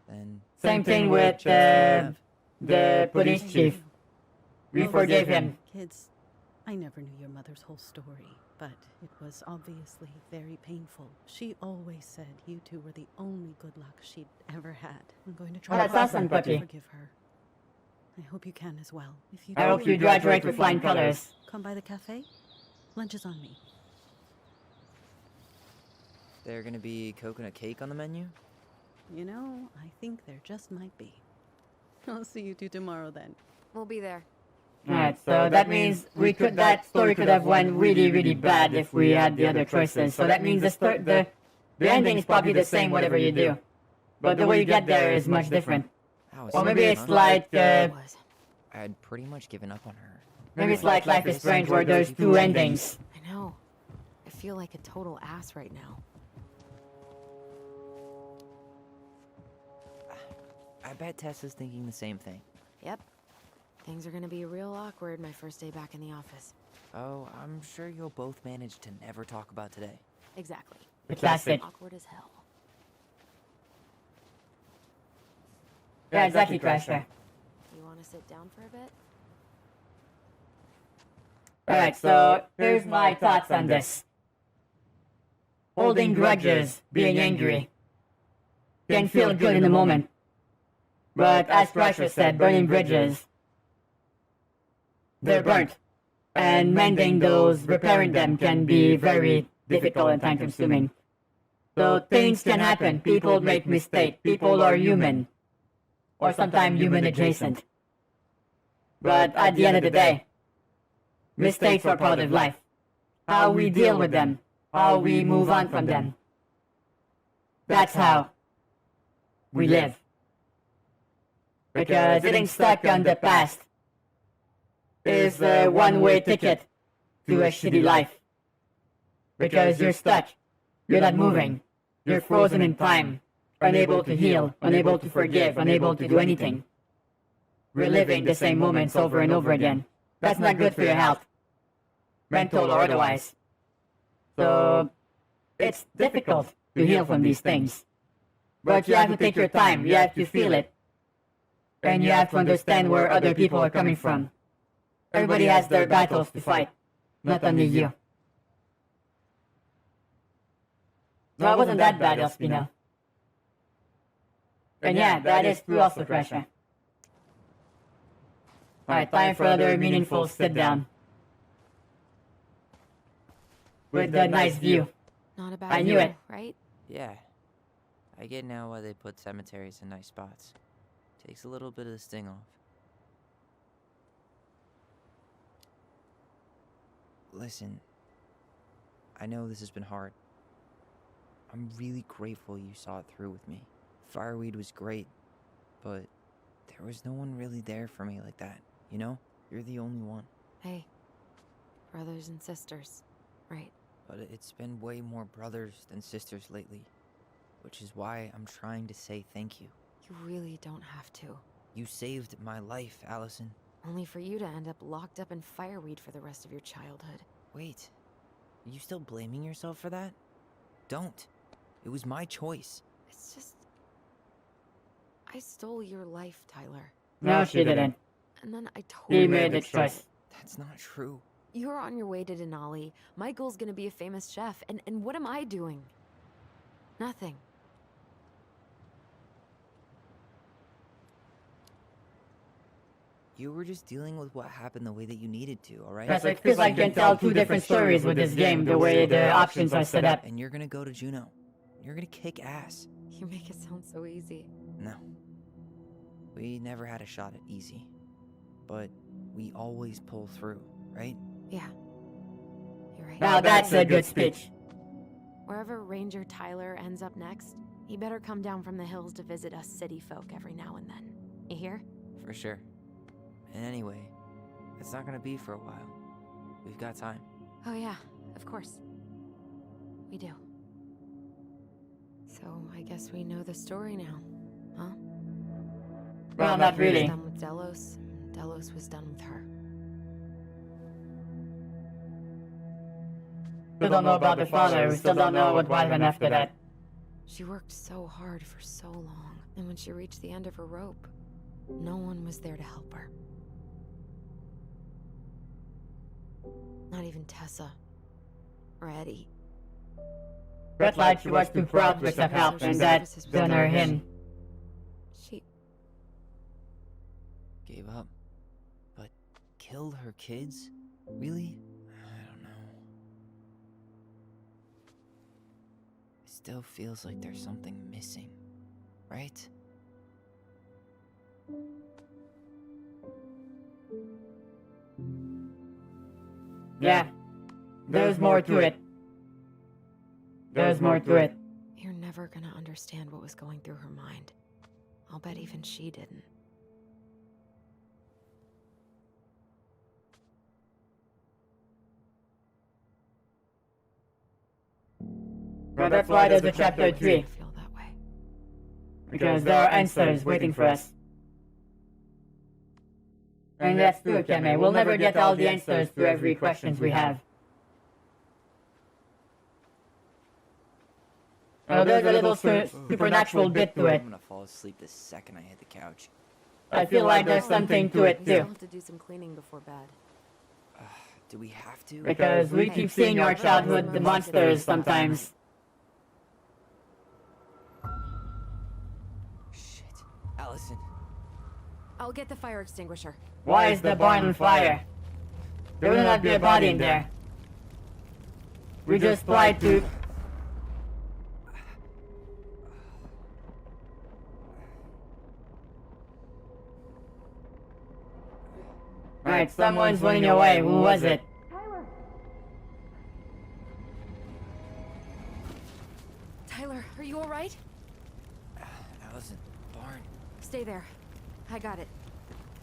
then... Same thing with the police chief. We forgave him. Kids, I never knew your mother's whole story, but it was obviously very painful. She always said you two were the only good luck she'd ever had. I'm going to try That's to awesome, puppy. forgive her. I hope you can as well. If you I hope you graduate with flying colors. come by the cafe. Lunch is on me. There gonna be coconut cake on the menu? You know, I think there just might be. I'll see you two tomorrow then. We'll be there. Alright, so that means that story could have went really, really bad if we had the other choices. So that means the ending is probably the same whatever you do. But the way you get there is much different. How is Or it, maybe it's huh? like, Was. I'd pretty much given up on her. Maybe it's like Life is Strange where there's two endings. I know. I feel like a total ass right now. I bet Tessa's thinking the same thing. Yep. Things are gonna be real awkward my first day back in the office. Oh, I'm sure you'll both manage to never talk about today. Exactly. The classic. Awkward as hell. Yeah, exactly, Crasher. You wanna sit down for a bit? Alright, so here's my thoughts on this. Holding grudges, being angry, can feel good in the moment. But as Crasher said, burning bridges, they're burnt. And mending those, repairing them can be very difficult and time consuming. So things can happen, people make mistakes, people are human. Or sometimes human adjacent. But at the end of the day, mistakes are part of life. How we deal with them, how we move on from them. That's how we live. Because getting stuck on the past is a one-way ticket to a shitty life. Because you're stuck, you're not moving, you're frozen in time, unable to heal, unable to forgive, unable to do anything. Reliving the same moments over and over again. That's not good for your health, mental or otherwise. So, it's difficult to heal from these things. But you have to take your time, you have to feel it. And you have to understand where other people are coming from. Everybody has their battles to fight, not only you. No, it wasn't that bad, Elspina. And yeah, that is true also, Crasher. Alright, time for another meaningful sit down. With the nice view. Not about I knew you, it. right? Yeah. I get now why they put cemeteries in nice spots. Takes a little bit of the sting off. Listen, I know this has been hard. I'm really grateful you saw it through with me. Fireweed was great, but there was no one really there for me like that, you know? You're the only one. Hey, brothers and sisters, right? But it's been way more brothers than sisters lately, which is why I'm trying to say thank you. You really don't have to. You saved my life, Allison. Only for you to end up locked up in fireweed for the rest of your childhood. Wait, are you still blaming yourself for that? Don't. It was my choice. It's just... I stole your life, Tyler. No, she didn't. And then I totally... He made the choice. That's not true. You're on your way to Denali. Michael's gonna be a famous chef, and what am I doing? Nothing. You were just dealing with what happened the way that you needed to, alright? Yes, it feels like you can tell two different stories with this game, the way the options are set up. And you're gonna go to Juneau. You're gonna kick ass. You make it sound so easy. No. We never had a shot at easy. But we always pull through, right? Yeah. You're right. Now that's a good speech. Wherever Ranger Tyler ends up next, he better come down from the hills to visit us city folk every now and then. You hear? For sure. And anyway, it's not gonna be for a while. We've got time. Oh yeah, of course. We do. So I guess we know the story now, huh? Well, not He was really. done with Delos. Delos was done with her. Still don't know about the father, we still don't know what happened after that. She worked so hard for so long, and when she reached the end of her rope, no one was there to help her. Not even Tessa. Or Eddie. Felt like she was too proud to accept help, and that done her in. She... Gave up. But killed her kids? Really? I don't know. It still feels like there's something missing, right? Yeah, there's more to it. There's more to it. You're never gonna understand what was going through her mind. I'll bet even she didn't. But that's why there's a chapter 3. I feel that way. Because there are answers waiting for us. And that's true, Kame. We'll never get all the answers to every questions we have. Oh, there's a little supernatural bit to it. I'm gonna fall asleep the second I hit the couch. I feel like there's something to it We too. still have to do some cleaning before bed. Do we have to? Because we keep seeing our childhood the monsters sometimes. Shit. Allison. I'll get the fire extinguisher. Why is the barn on fire? There will not be a body in there. We just tried to... Alright, someone's running away. Who was it? Tyler, are you alright? Allison. Barn. Stay there. I got it.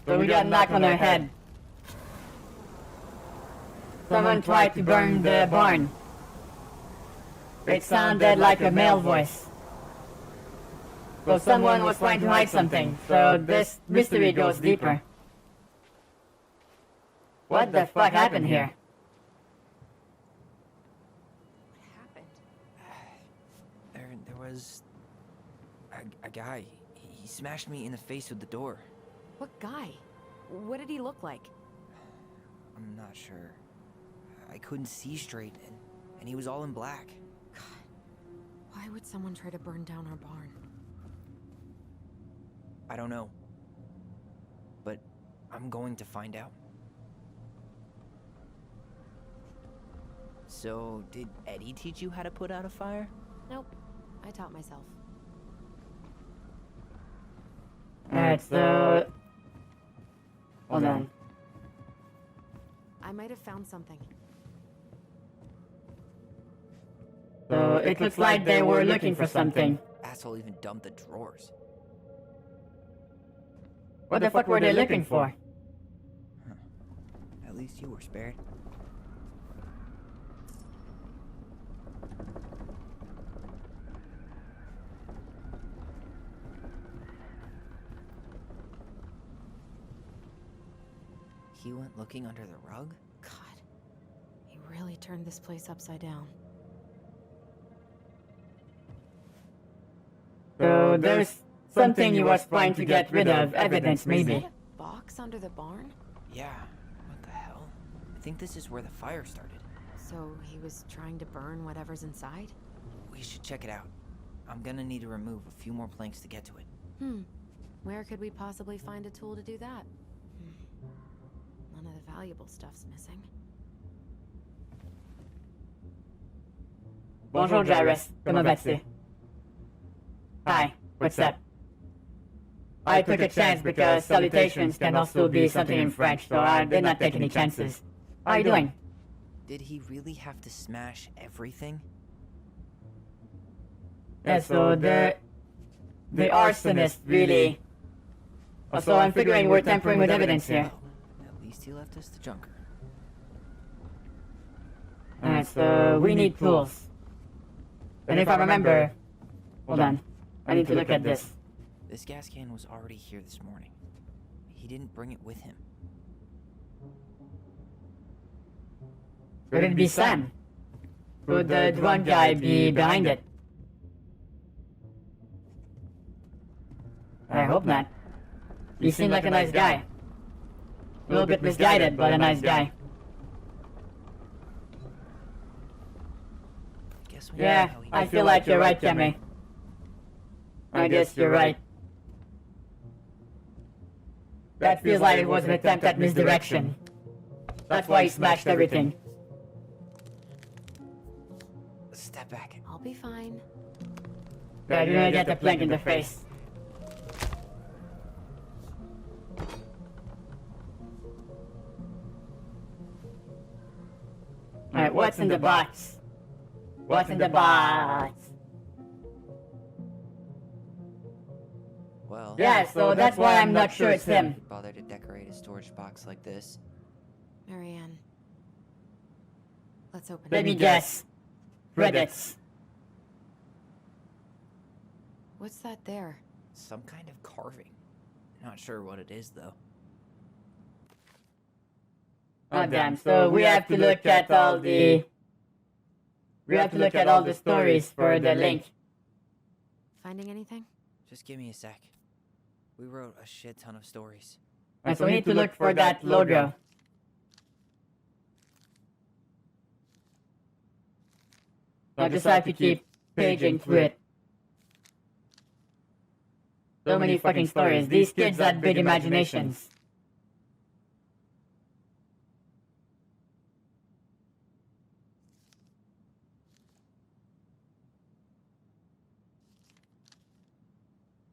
So we got knocked on our head. Someone tried to burn the barn. It sounded like a male voice. So someone was trying to hide something. So this mystery goes deeper. What the fuck happened here? What happened? There was... a guy. He smashed me in the face with the door. What guy? What did he look like? I'm not sure. I couldn't see straight, and he was all in black. God, why would someone try to burn down our barn? I don't know. But I'm going to find out. So, did Eddie teach you how to put out a fire? Nope. I taught myself. Alright, so... Hold on. I might have found something. So it looks like they were looking for something. Asshole even dumped the drawers. What the fuck were they looking for? Huh. At least you were spared. He went looking under the rug? God, he really turned this place upside down. So there's something he was trying to get rid of, evidence maybe. Is that a box under the barn? Yeah. What the hell? I think this is where the fire started. So he was trying to burn whatever's inside? We should check it out. I'm gonna need to remove a few more planks to get to it. Where could we possibly find a tool to do that? None of the valuable stuff's missing. Bonjour, Jairus. Comment vas-tu? Hi, what's up? I took a chance because salutations can also be something in French, so I did not take any chances. How are you doing? Did he really have to smash everything? Yeah, so the arsonist really... So I'm figuring we're tampering with evidence here. Well, at least he left us the junker. Alright, so we need tools. And if I remember... Hold on. I need to look at this. This gas can was already here this morning. He didn't bring it with him. Could it be Sam? Could the drunk guy be behind it? I hope not. He seemed like a nice guy. A little bit misguided, but a nice guy. Guess we Yeah, know how he I feel like you're right, Kemi. I guess you're right. That feels like it was an attempt at misdirection. That's why he smashed everything. Step back. I'll be fine. Yeah, you're gonna get the plank in the face. Alright, what's in the box? What's in the box? Well, Yeah, so that's why I'm not sure it's him. bother to decorate a storage box like this. Marianne. Let's open Let it. me guess. Credits. What's that there? Some kind of carving. Not sure what it is, though. Oh damn, so we have to look at all the... We have to look at all the stories for the link. Finding anything? Just give me a sec. We wrote a shit ton of stories. And so we need to look for that logo. So I just have to keep paging through it. So many fucking stories. These kids had big imaginations.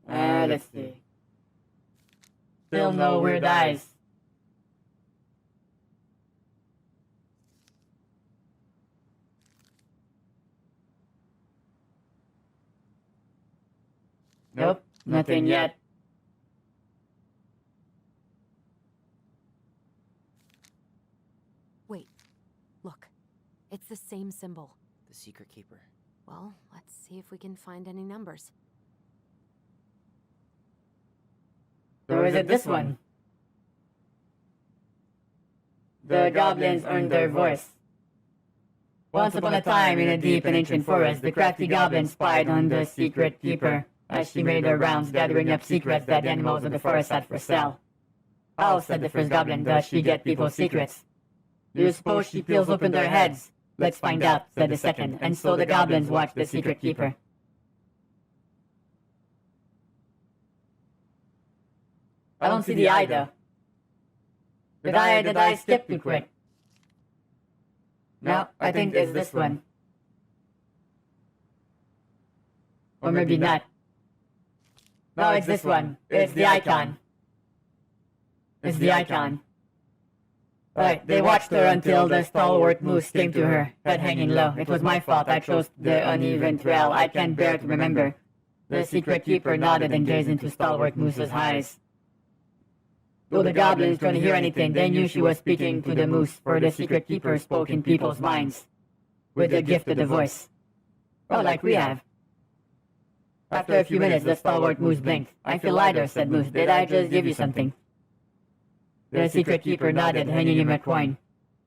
Let's see. Still no weird eyes. Nope, nothing yet. Wait. Look. It's the same symbol. The Secret Keeper. Well, let's see if we can find any numbers. Or is it this one? The goblins earned their voice. Once upon a time, in a deep and ancient forest, the crafty goblin spied on the Secret Keeper as she made her rounds gathering up secrets that the animals of the forest had for sale. "How," said the first goblin, "does she get people's secrets?" "Do you suppose she peels open their heads?" "Let's find out," said the second, and so the goblins watched the Secret Keeper. I don't see the eye though. Did I skip too quick? No, I think it's this one. Or maybe not. No, it's this one. It's the icon. It's the icon. Right, they watched her until the stalwart moose came to her, head hanging low. It was my fault, I chose the uneven trail. I can't bear to remember. The Secret Keeper nodded and gazed into stalwart moose's eyes. Though the goblins couldn't hear anything, they knew she was speaking to the moose, for the Secret Keeper spoke in people's minds, with the gift of the voice. Well, like we have. After a few minutes, the stalwart moose blinked. "I feel lighter," said Moose. "Did I just give you something?" The Secret Keeper nodded, handing him a coin.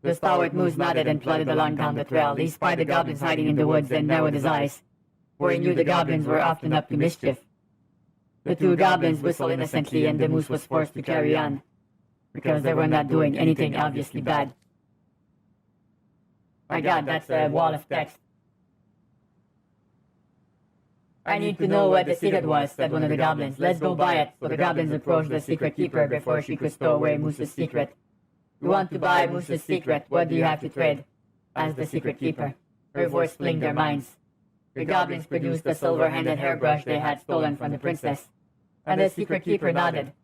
The stalwart moose nodded and plodded along down the trail. He spied the goblins hiding in the woods and narrowed his eyes, for he knew the goblins were often up to mischief. The two goblins whistled innocently, and the moose was forced to carry on, because they were not doing anything obviously bad. My god, that's a wall of text. "I need to know what the secret was," said one of the goblins. "Let's go buy it." So the goblins approached the Secret Keeper before she could stow away Moose's secret. "You want to buy Moose's secret? What do you have to trade?" asked the Secret Keeper. Her voice flinged their minds. The goblins produced the silver-handled hairbrush they had stolen from the princess, and the Secret Keeper nodded.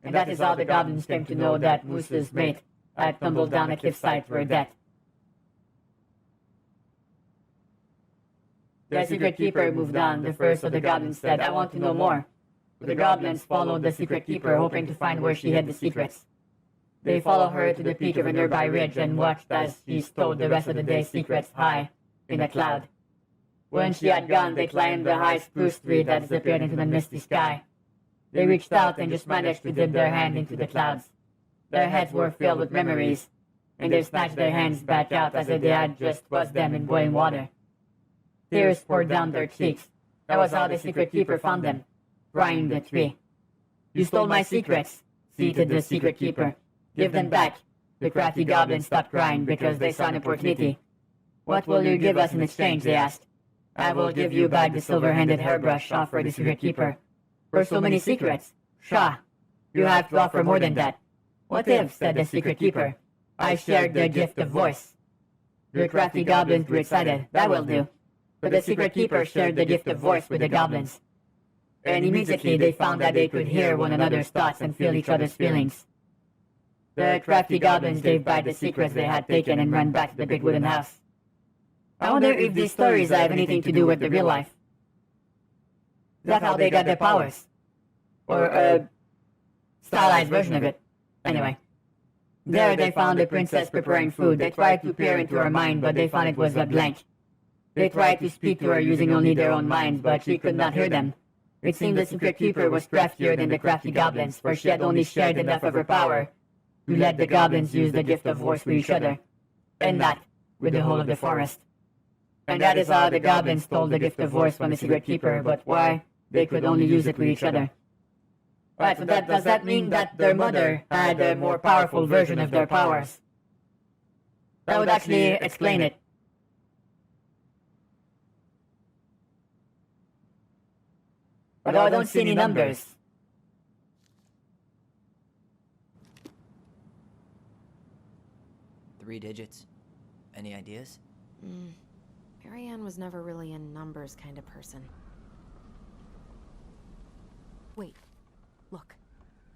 And that is how the goblins came to know that Moose's mate had tumbled down a cliffside to her death. The Secret Keeper moved on. The first of the goblins said, "I want to know more." The goblins followed the Secret Keeper, hoping to find where she hid the secrets. They followed her to the peak of a nearby ridge and watched as she stowed the rest of the day's secrets high in a cloud. When she had gone, they climbed the high spruce tree that disappeared into the misty sky. They reached out and just managed to dip their hand into the clouds. Their heads were filled with memories, and they snatched their hands back out as if they had just washed them in boiling water. Tears poured down their cheeks. That was how the Secret Keeper found them, crying the tree. "You stole my secrets," bleated the Secret Keeper. "Give them back." The crafty goblins stopped crying because they saw an opportunity. "What will you give us in exchange?" they asked. "I will give you back the silver-handed hairbrush," offered the Secret Keeper. "For so many secrets? Pshaw! You have to offer more than that." "What if," said the Secret Keeper, "I shared the gift of voice?" The crafty goblins grew excited. "That will do." But the Secret Keeper shared the gift of voice with the goblins, and immediately they found that they could hear one another's thoughts and feel each other's feelings. The crafty goblins gave back the secrets they had taken and ran back to the big wooden house. I wonder if these stories have anything to do with the real life. Is that how they got their powers? Or a stylized version of it? Anyway. There they found the princess preparing food. They tried to peer into her mind, but they found it was a blank. They tried to speak to her using only their own minds, but she could not hear them. It seemed the secret keeper was craftier than the crafty goblins, for she had only shared enough of her power to let the goblins use the gift of voice with each other, and not with the whole of the forest. And that is how the goblins stole the gift of voice from the secret keeper, but why? They could only use it with each other. Right, so does that mean that their mother had a more powerful version of their powers? That would actually explain it. But I don't see any numbers. Three digits. Any ideas? Marianne was never really a numbers kind of person. Wait. Look.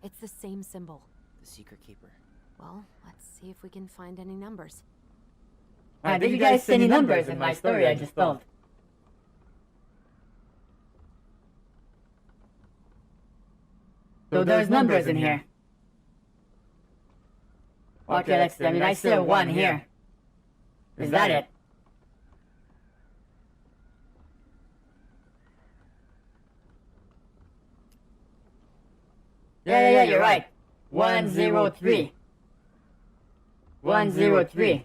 It's the same symbol. The secret keeper. Well, let's see if we can find any numbers. Did you guys see any numbers in my story I just told? So there's numbers in here. Okay, let's see. I mean, I see a 1 here. Is that it? Yeah, you're right. 103. 103.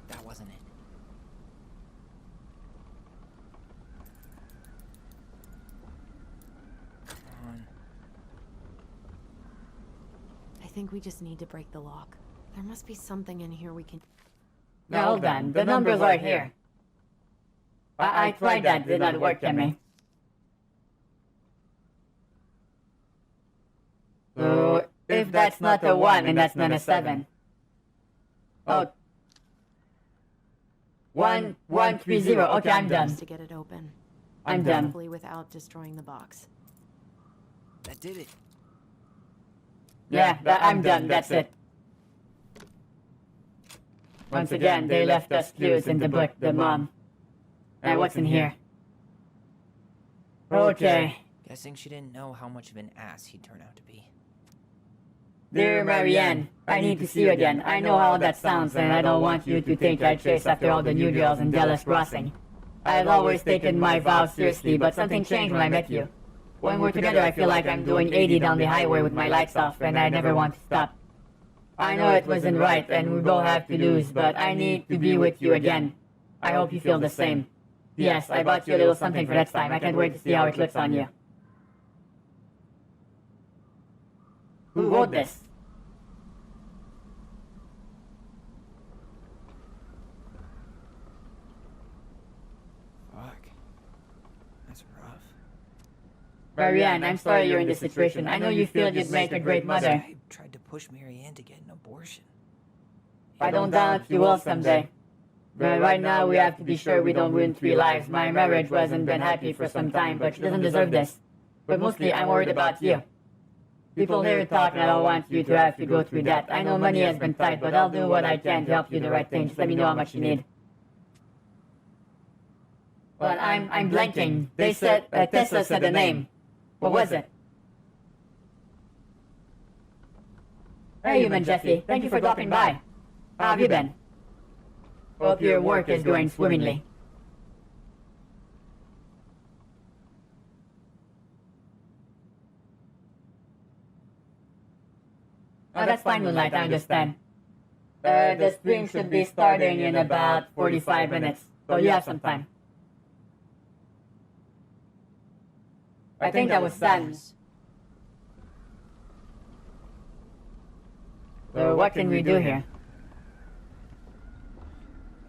That wasn't it. Come on. I think we just need to break the lock. There must be something in here we can... Now hold on, the numbers are here. I tried that, did not work, Jimmy. So, if that's not a 1 and that's not a 7. Oh. 130, okay, I'm done. To get it open. I'm done. Hopefully without destroying the box. That did it. Yeah, I'm done, that's it. Once again, they left us clues in the book, the mom. And what's in here? Okay. Guessing she didn't know how much of an ass he'd turn out to be. Dear Marianne, I need to see you again. I know how that sounds, and I don't want you to think I chase after all the new girls in Dallas Crossing. I've always taken my vows seriously, but something changed when I met you. When we're together, I feel like I'm doing 80 down the highway with my lights off, and I never want to stop. I know it wasn't right, and we both have to lose, but I need to be with you again. I hope you feel the same. Yes, I bought you a little something for next time. I can't wait to see how it looks on you. Who wrote this? Fuck. That's rough. Marianne, I'm sorry you're in this situation. I know you feel you'd make a great mother. I tried to push Marianne to get an abortion. I don't doubt you will someday. But right now we have to be sure we don't ruin 3 lives. My marriage wasn't been happy for some time, but she doesn't deserve this. But mostly I'm worried about you. People here talk and I don't want you to have to go through that. I know money has been tight, but I'll do what I can to help you do the right thing. Just let me know how much you need. Well, I'm blanking. They said, Tessa said the name. What was it? Hey, human Jeffy. Thank you for dropping by. How have you been? Hope your work is going swimmingly. Oh, that's fine, Moonlight, I understand. The stream should be starting in about 45 minutes, so you have some time. I think that was Sun. So what can we do here?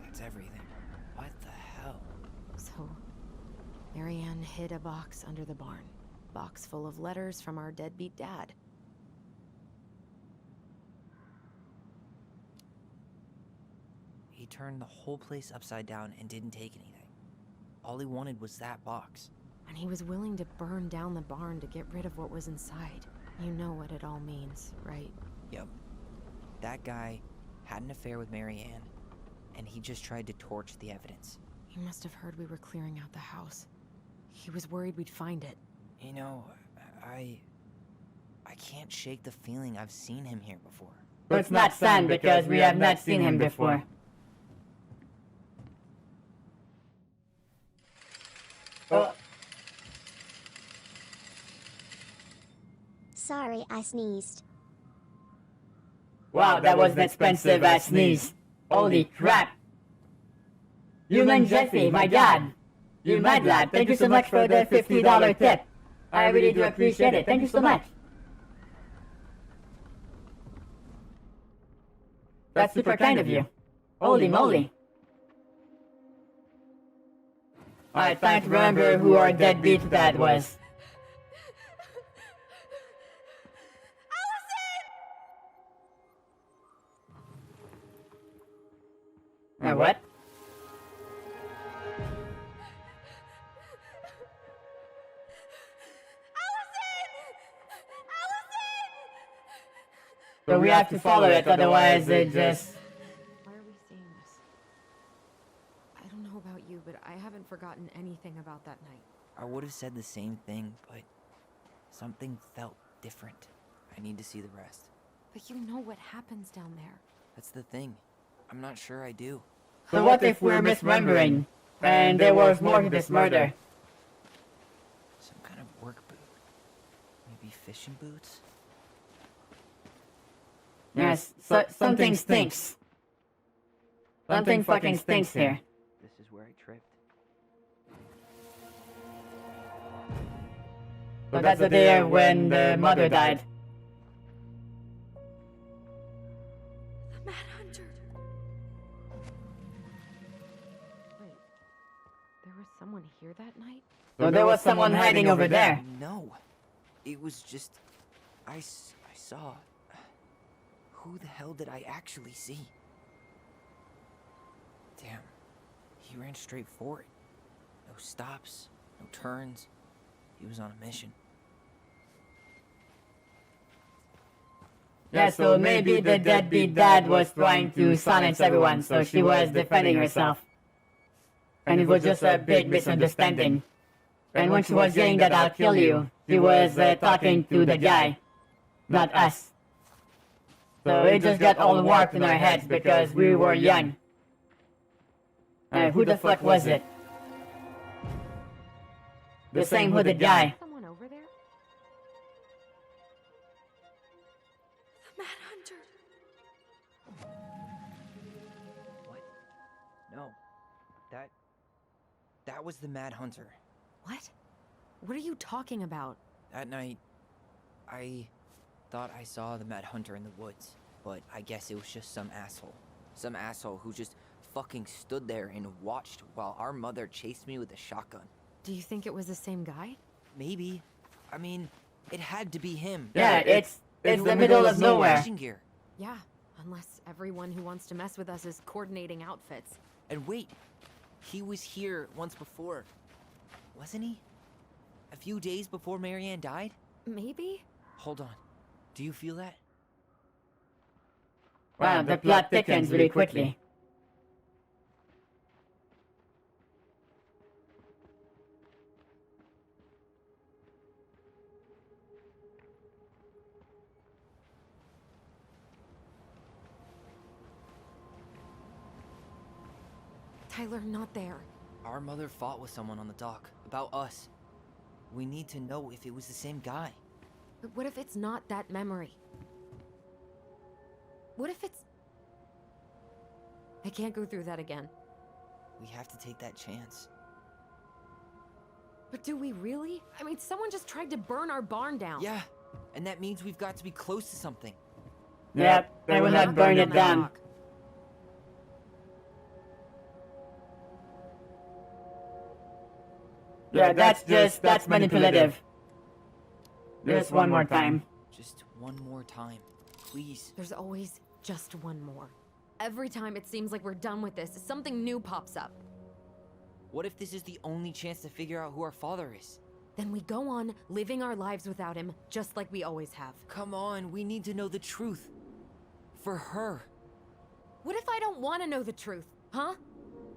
That's everything. What the hell? So, Marianne hid a box under the barn. Box full of letters from our deadbeat dad. He turned the whole place upside down and didn't take anything. All he wanted was that box. And he was willing to burn down the barn to get rid of what was inside. You know what it all means, right? Yep. That guy had an affair with Marianne, and he just tried to torch the evidence. He must have heard we were clearing out the house. He was worried we'd find it. You know, I can't shake the feeling I've seen him here before. But it's not Sun because we have not seen him before. Sorry, I sneezed. Wow, that was an expensive ass sneeze. Holy crap. Human Jeffy, my god. You mad lad, thank you so much for the $50 tip. I really do appreciate it. Thank you so much. That's super kind of you. Holy moly. I can't remember who our deadbeat dad was. What? So we have to follow it, otherwise it just... Why are we seeing this? I don't know about you, but I haven't forgotten anything about that night. I would have said the same thing, but something felt different. I need to see the rest. But you know what happens down there. That's the thing. I'm not sure I do. So what if we're misremembering, and there was more to this murder? Some kind of work boot. Maybe fishing boots? Yes, something stinks. Something fucking stinks here. This is where I tripped. So that's the day when the mother died. The Mad Hunter. Wait, there was someone here that night? So there was someone hiding over there. No. It was just... I saw... Who the hell did I actually see? Damn. He ran straight for it. No stops, no turns. He was on a mission. Yeah, so maybe the deadbeat dad was trying to silence everyone, so she was defending herself. And it was just a big misunderstanding. And when she was saying that I'll kill you, she was talking to the guy, not us. So it just got all warped in our heads because we were young. Who the fuck was it? The same hooded guy. Someone over there? The Mad Hunter. What? No. That was the Mad Hunter. What? What are you talking about? That night, I thought I saw the Mad Hunter in the woods, but I guess it was just some asshole. Some asshole who just fucking stood there and watched while our mother chased me with a shotgun. Do you think it was the same guy? Maybe. I mean, it had to be him. Yeah, it's the middle of nowhere. Fishing gear. Yeah, unless everyone who wants to mess with us is coordinating outfits. And wait, he was here once before, wasn't he? A few days before Marianne died? Maybe? Hold on. Do you feel that? Wow, the plot thickens really quickly. Tyler, not there. Our mother fought with someone on the dock about us. We need to know if it was the same guy. But what if it's not that memory? What if it's... I can't go through that again. We have to take that chance. But do we really? I mean, someone just tried to burn our barn down. Yeah, and that means we've got to be close to something. Yep, they will not burn it down. Yeah, that's manipulative. Just one more time. Just one more time, please. There's always just one more. Every time it seems like we're done with this, something new pops up. What if this is the only chance to figure out who our father is? Then we go on living our lives without him, just like we always have. Come on, we need to know the truth. For her. What if I don't want to know the truth, huh?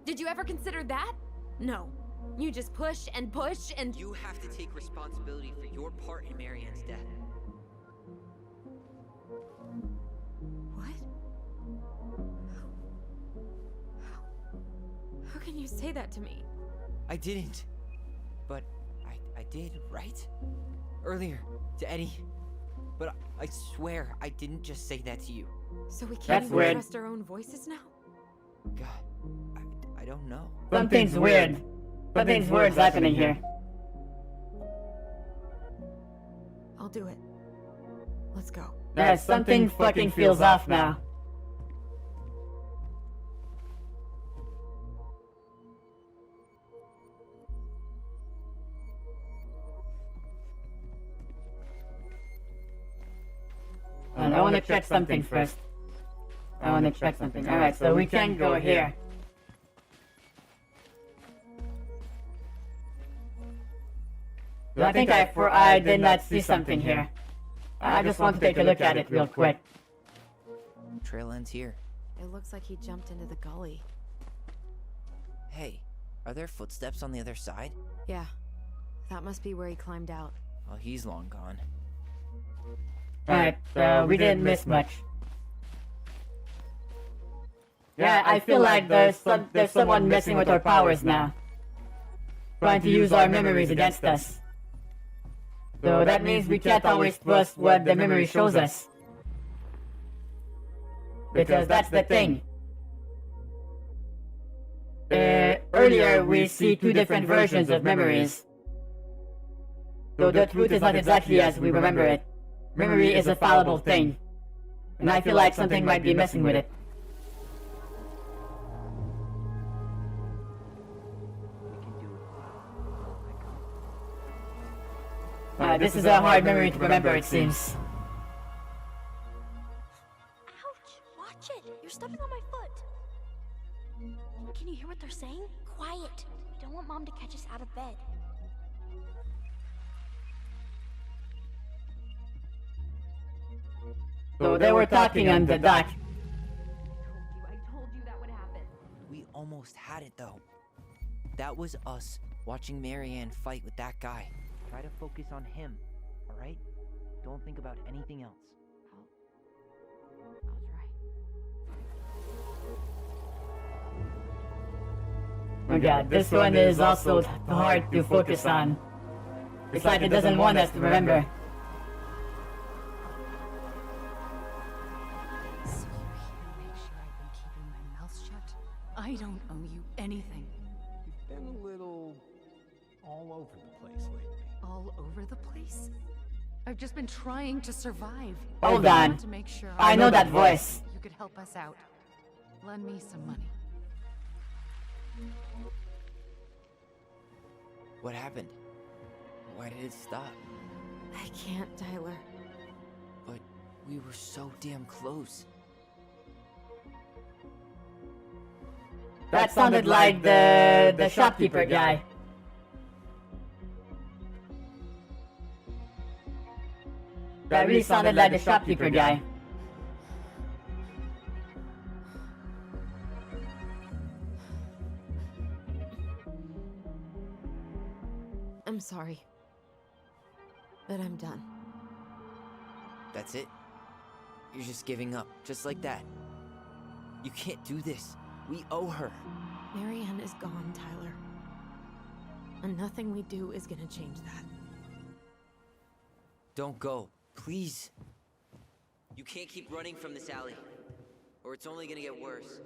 Did you ever consider that? No. You just push and push and... You have to take responsibility for your part in Marianne's death. What? How can you say that to me? I didn't. But I did, right? Earlier, to Eddie. But I swear I didn't just say that to you. So we can't That's even weird. trust our own voices now? God, I don't know. Something's weird. Something's weird's happening here. I'll do it. Let's go. Yeah, something fucking feels off now. And I want to check something first. I want to check something. Alright, so we can go here. I think I did not see something here. I just want to take a look at it real quick. Trail ends here. It looks like he jumped into the gully. Hey, are there footsteps on the other side? Yeah. That must be where he climbed out. Well, he's long gone. Alright, so we didn't miss much. Yeah, I feel like there's someone messing with our powers now. Trying to use our memories against us. So that means we can't always trust what the memory shows us. Because that's the thing. Earlier we see two different versions of memories. So the truth is not exactly as we remember it. Memory is a fallible thing. And I feel like something might be messing with it. This is a hard memory to remember, it seems. Ouch! Watch it! You're stepping on my foot! Can you hear what they're saying? Quiet! We don't want Mom to catch us out of bed. So they were talking on the dock. I told you that would happen. We almost had it though. That was us watching Marianne fight with that guy. Try to focus on him, alright? Don't think about anything else. I'll try. Oh god, this one is also hard to focus on. It's like it doesn't want us to remember. So you're here to make sure I've been keeping my mouth shut? I don't owe you anything. You've been a little all over the place lately. All over the place? I've just been trying to survive. Hold I on. want to make sure I know that voice. you could help us out. Lend me some money. What happened? Why did it stop? I can't, Tyler. But we were so damn close. That sounded like the shopkeeper guy. That really sounded like the shopkeeper guy. I'm sorry. But I'm done. That's it? You're just giving up, just like that. You can't do this. We owe her. Marianne is gone, Tyler. And nothing we do is gonna change that. Don't go, please. You can't keep running from this alley, or it's only gonna get worse.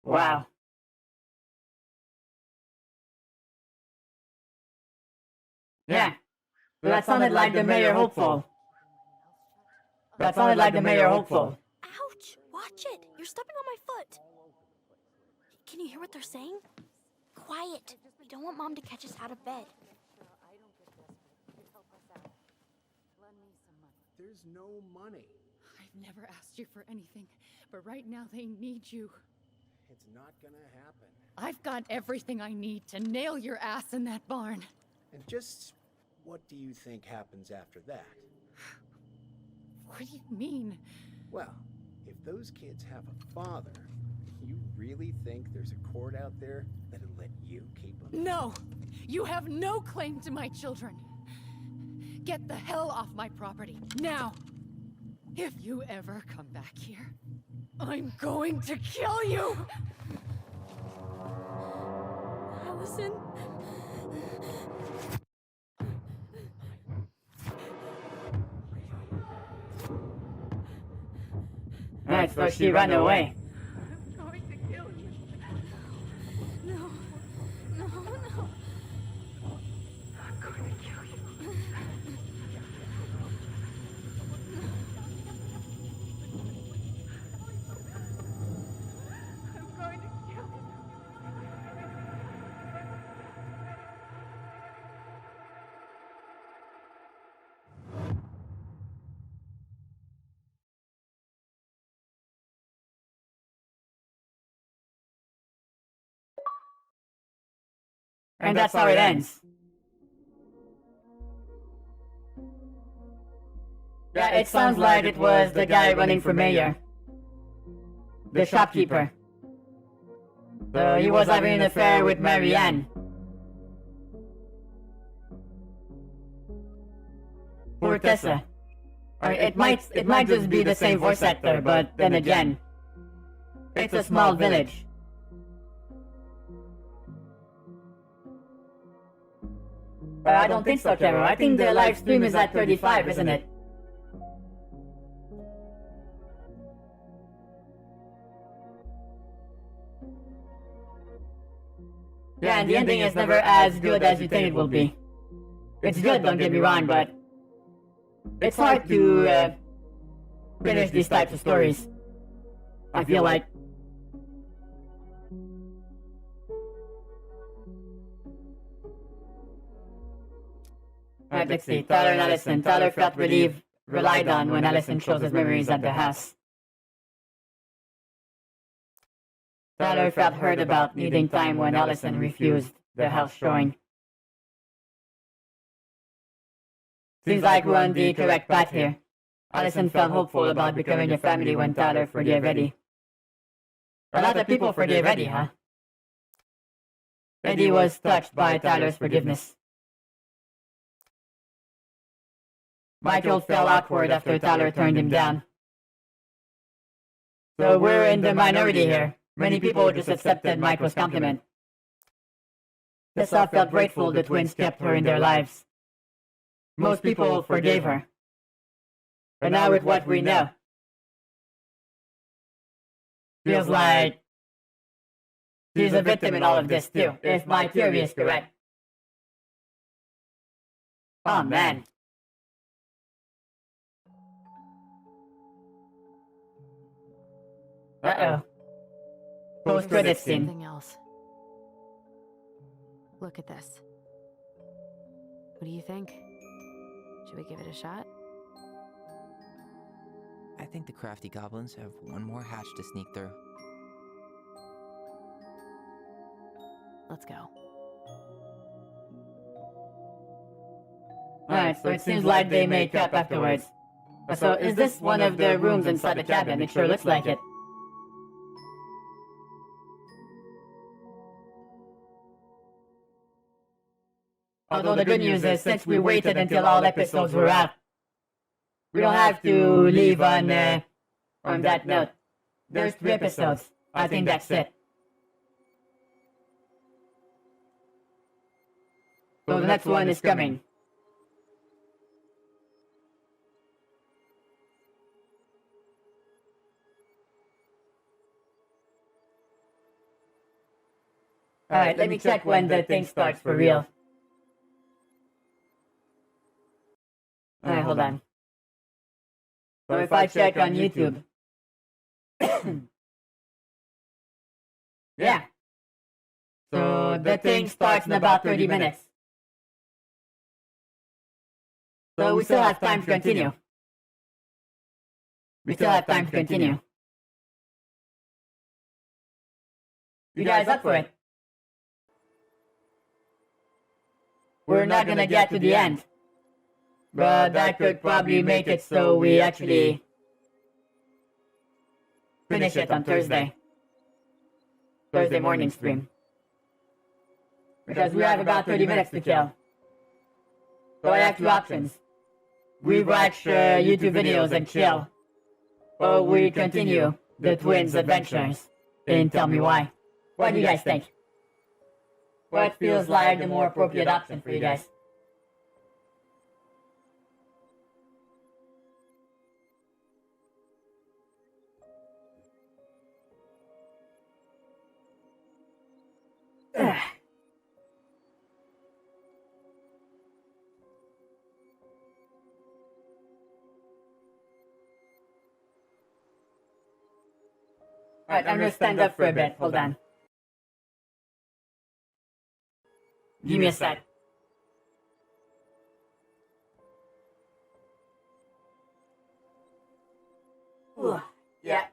Wow. Yeah. That sounded like the mayor hopeful. That sounded like the mayor hopeful. Ouch! Watch it! You're stepping on my foot! Can you hear what they're saying? Quiet! We don't want Mom to catch us out of bed. There's no money. I've never asked you for anything, but right now they need you. It's not gonna happen. I've got everything I need to nail your ass in that barn. And just what do you think happens after that? What do you mean? Well, if those kids have a father, you really think there's a court out there that'll let you keep them? No! You have no claim to my children. Get the hell off my property, now! If you ever come back here, I'm going to kill you! Allison? Alright, so she ran away. I'm going to kill you. No. No, no. I'm going to kill you. I'm going to kill you. And that's how it ends. Yeah, it sounds like it was the guy running for mayor. The shopkeeper. So he was having an affair with Marianne. Poor Tessa. Or it might just be the same voice actor, but then again, it's a small village. I don't think so, Carol. I think the live stream is at 35, isn't it? Yeah, and the ending is never as good as you think it will be. It's good, don't get me wrong, but it's hard to finish these types of stories. I feel like. Alright, let's see. Tyler and Allison. Tyler felt relied on when Allison shows his memories at the house. Tyler felt hurt about needing time when Allison refused the house showing. Seems like we're on the correct path here. Allison felt hopeful about becoming a family when Tyler forgave Eddie. A lot of people forgave Eddie, huh? Eddie was touched by Tyler's forgiveness. Michael felt awkward after Tyler turned him down. So we're in the minority here. Many people just accepted Michael's compliment. Tessa felt grateful the twins kept her in their lives. Most people forgave her. But now with what we know, feels like she's a victim in all of this too, if my theory is correct. Oh man. Uh-oh. Post-credits scene. Something else. Look at this. What do you think? Should we give it a shot? I think the crafty goblins have one more hatch to sneak through. Let's go. Alright, so it seems like they make up afterwards. So is this one of the rooms inside the cabin? It sure looks like it. Although the good news is, since we waited until all episodes were out, we don't have to leave on that note. There's 3 episodes. I think that's it. So the next one is coming. Alright, let me check when the thing starts for real. Alright, hold on. So if I check on YouTube. Yeah. So the thing starts in about 30 minutes. So we still have time to continue. We still have time to continue. You guys up for it? We're not gonna get to the end. But that could probably make it so we actually finish it on Thursday. Thursday morning stream. Because we have about 30 minutes to kill. So I have 2 options. We watch YouTube videos and chill. Or we continue the twins' adventures in Tell Me Why. What do you guys think? What feels like the more appropriate option for you guys? Alright, I'm gonna stand up for a bit. Hold on. Give me a sec. Yeah.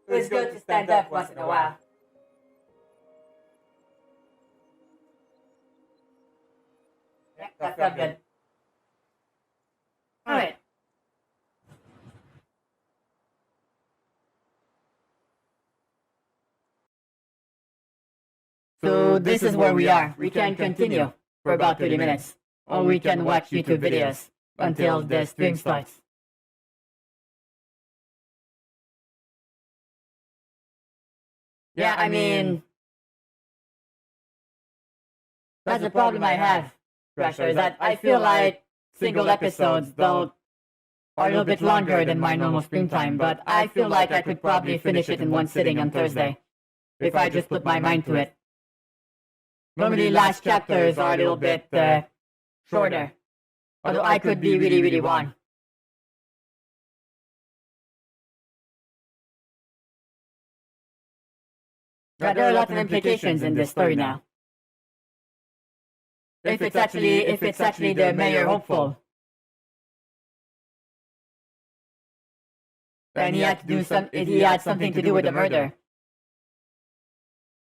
It's good to stand up once in a while. Yeah, that felt good. Alright. So this is where we are. We can continue for about 30 minutes. Or we can watch YouTube videos until the stream starts. Yeah, I mean... That's the problem I have, Crusher, is that I feel like single episodes are a little bit longer than my normal stream time, but I feel like I could probably finish it in one sitting on Thursday, if I just put my mind to it. Normally last chapters are a little bit shorter, although I could be really, really wrong. But there are a lot of implications in this story now. If it's actually the mayor hopeful, then he had something to do with the murder.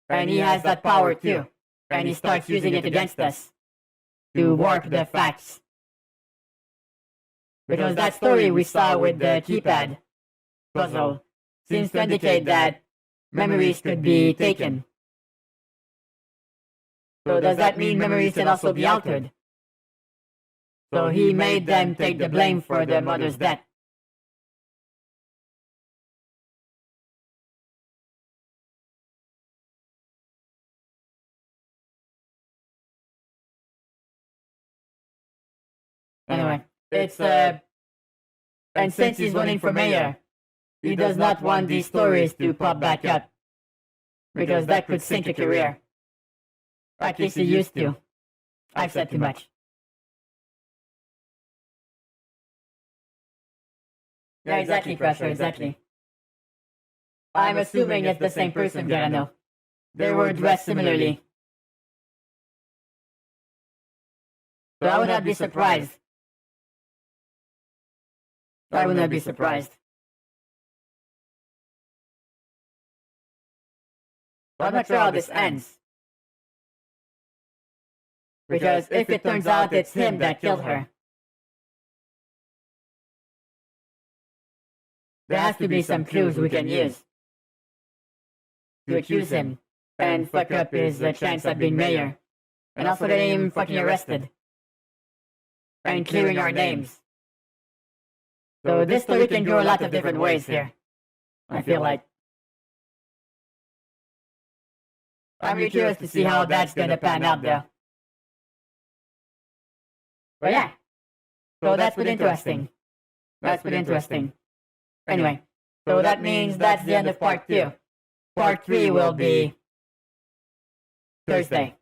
And he has that power too. And he starts using it against us to warp the facts. Because that story we saw with the keypad puzzle seems to indicate that memories could be taken. So does that mean memories can also be altered? So he made them take the blame for their mother's death. Anyway, and since he's running for mayor, he does not want these stories to pop back up, because that could sink a career. At least he used to. I've said too much. Yeah, exactly, Crusher, exactly. I'm assuming it's the same person, Garano. They were dressed similarly. So I would not be surprised. I would not be surprised. But I'm not sure how this ends. Because if it turns out it's him that killed her, there has to be some clues we can use to accuse him and fuck up his chance at being mayor, and also getting him fucking arrested and clearing our names. So this story can go a lot of different ways here, I feel like. I'm really curious to see how that's gonna pan out though. But yeah, so that's been interesting. That's been interesting. Anyway, so that means that's the end of part 2. Part 3 will be Thursday.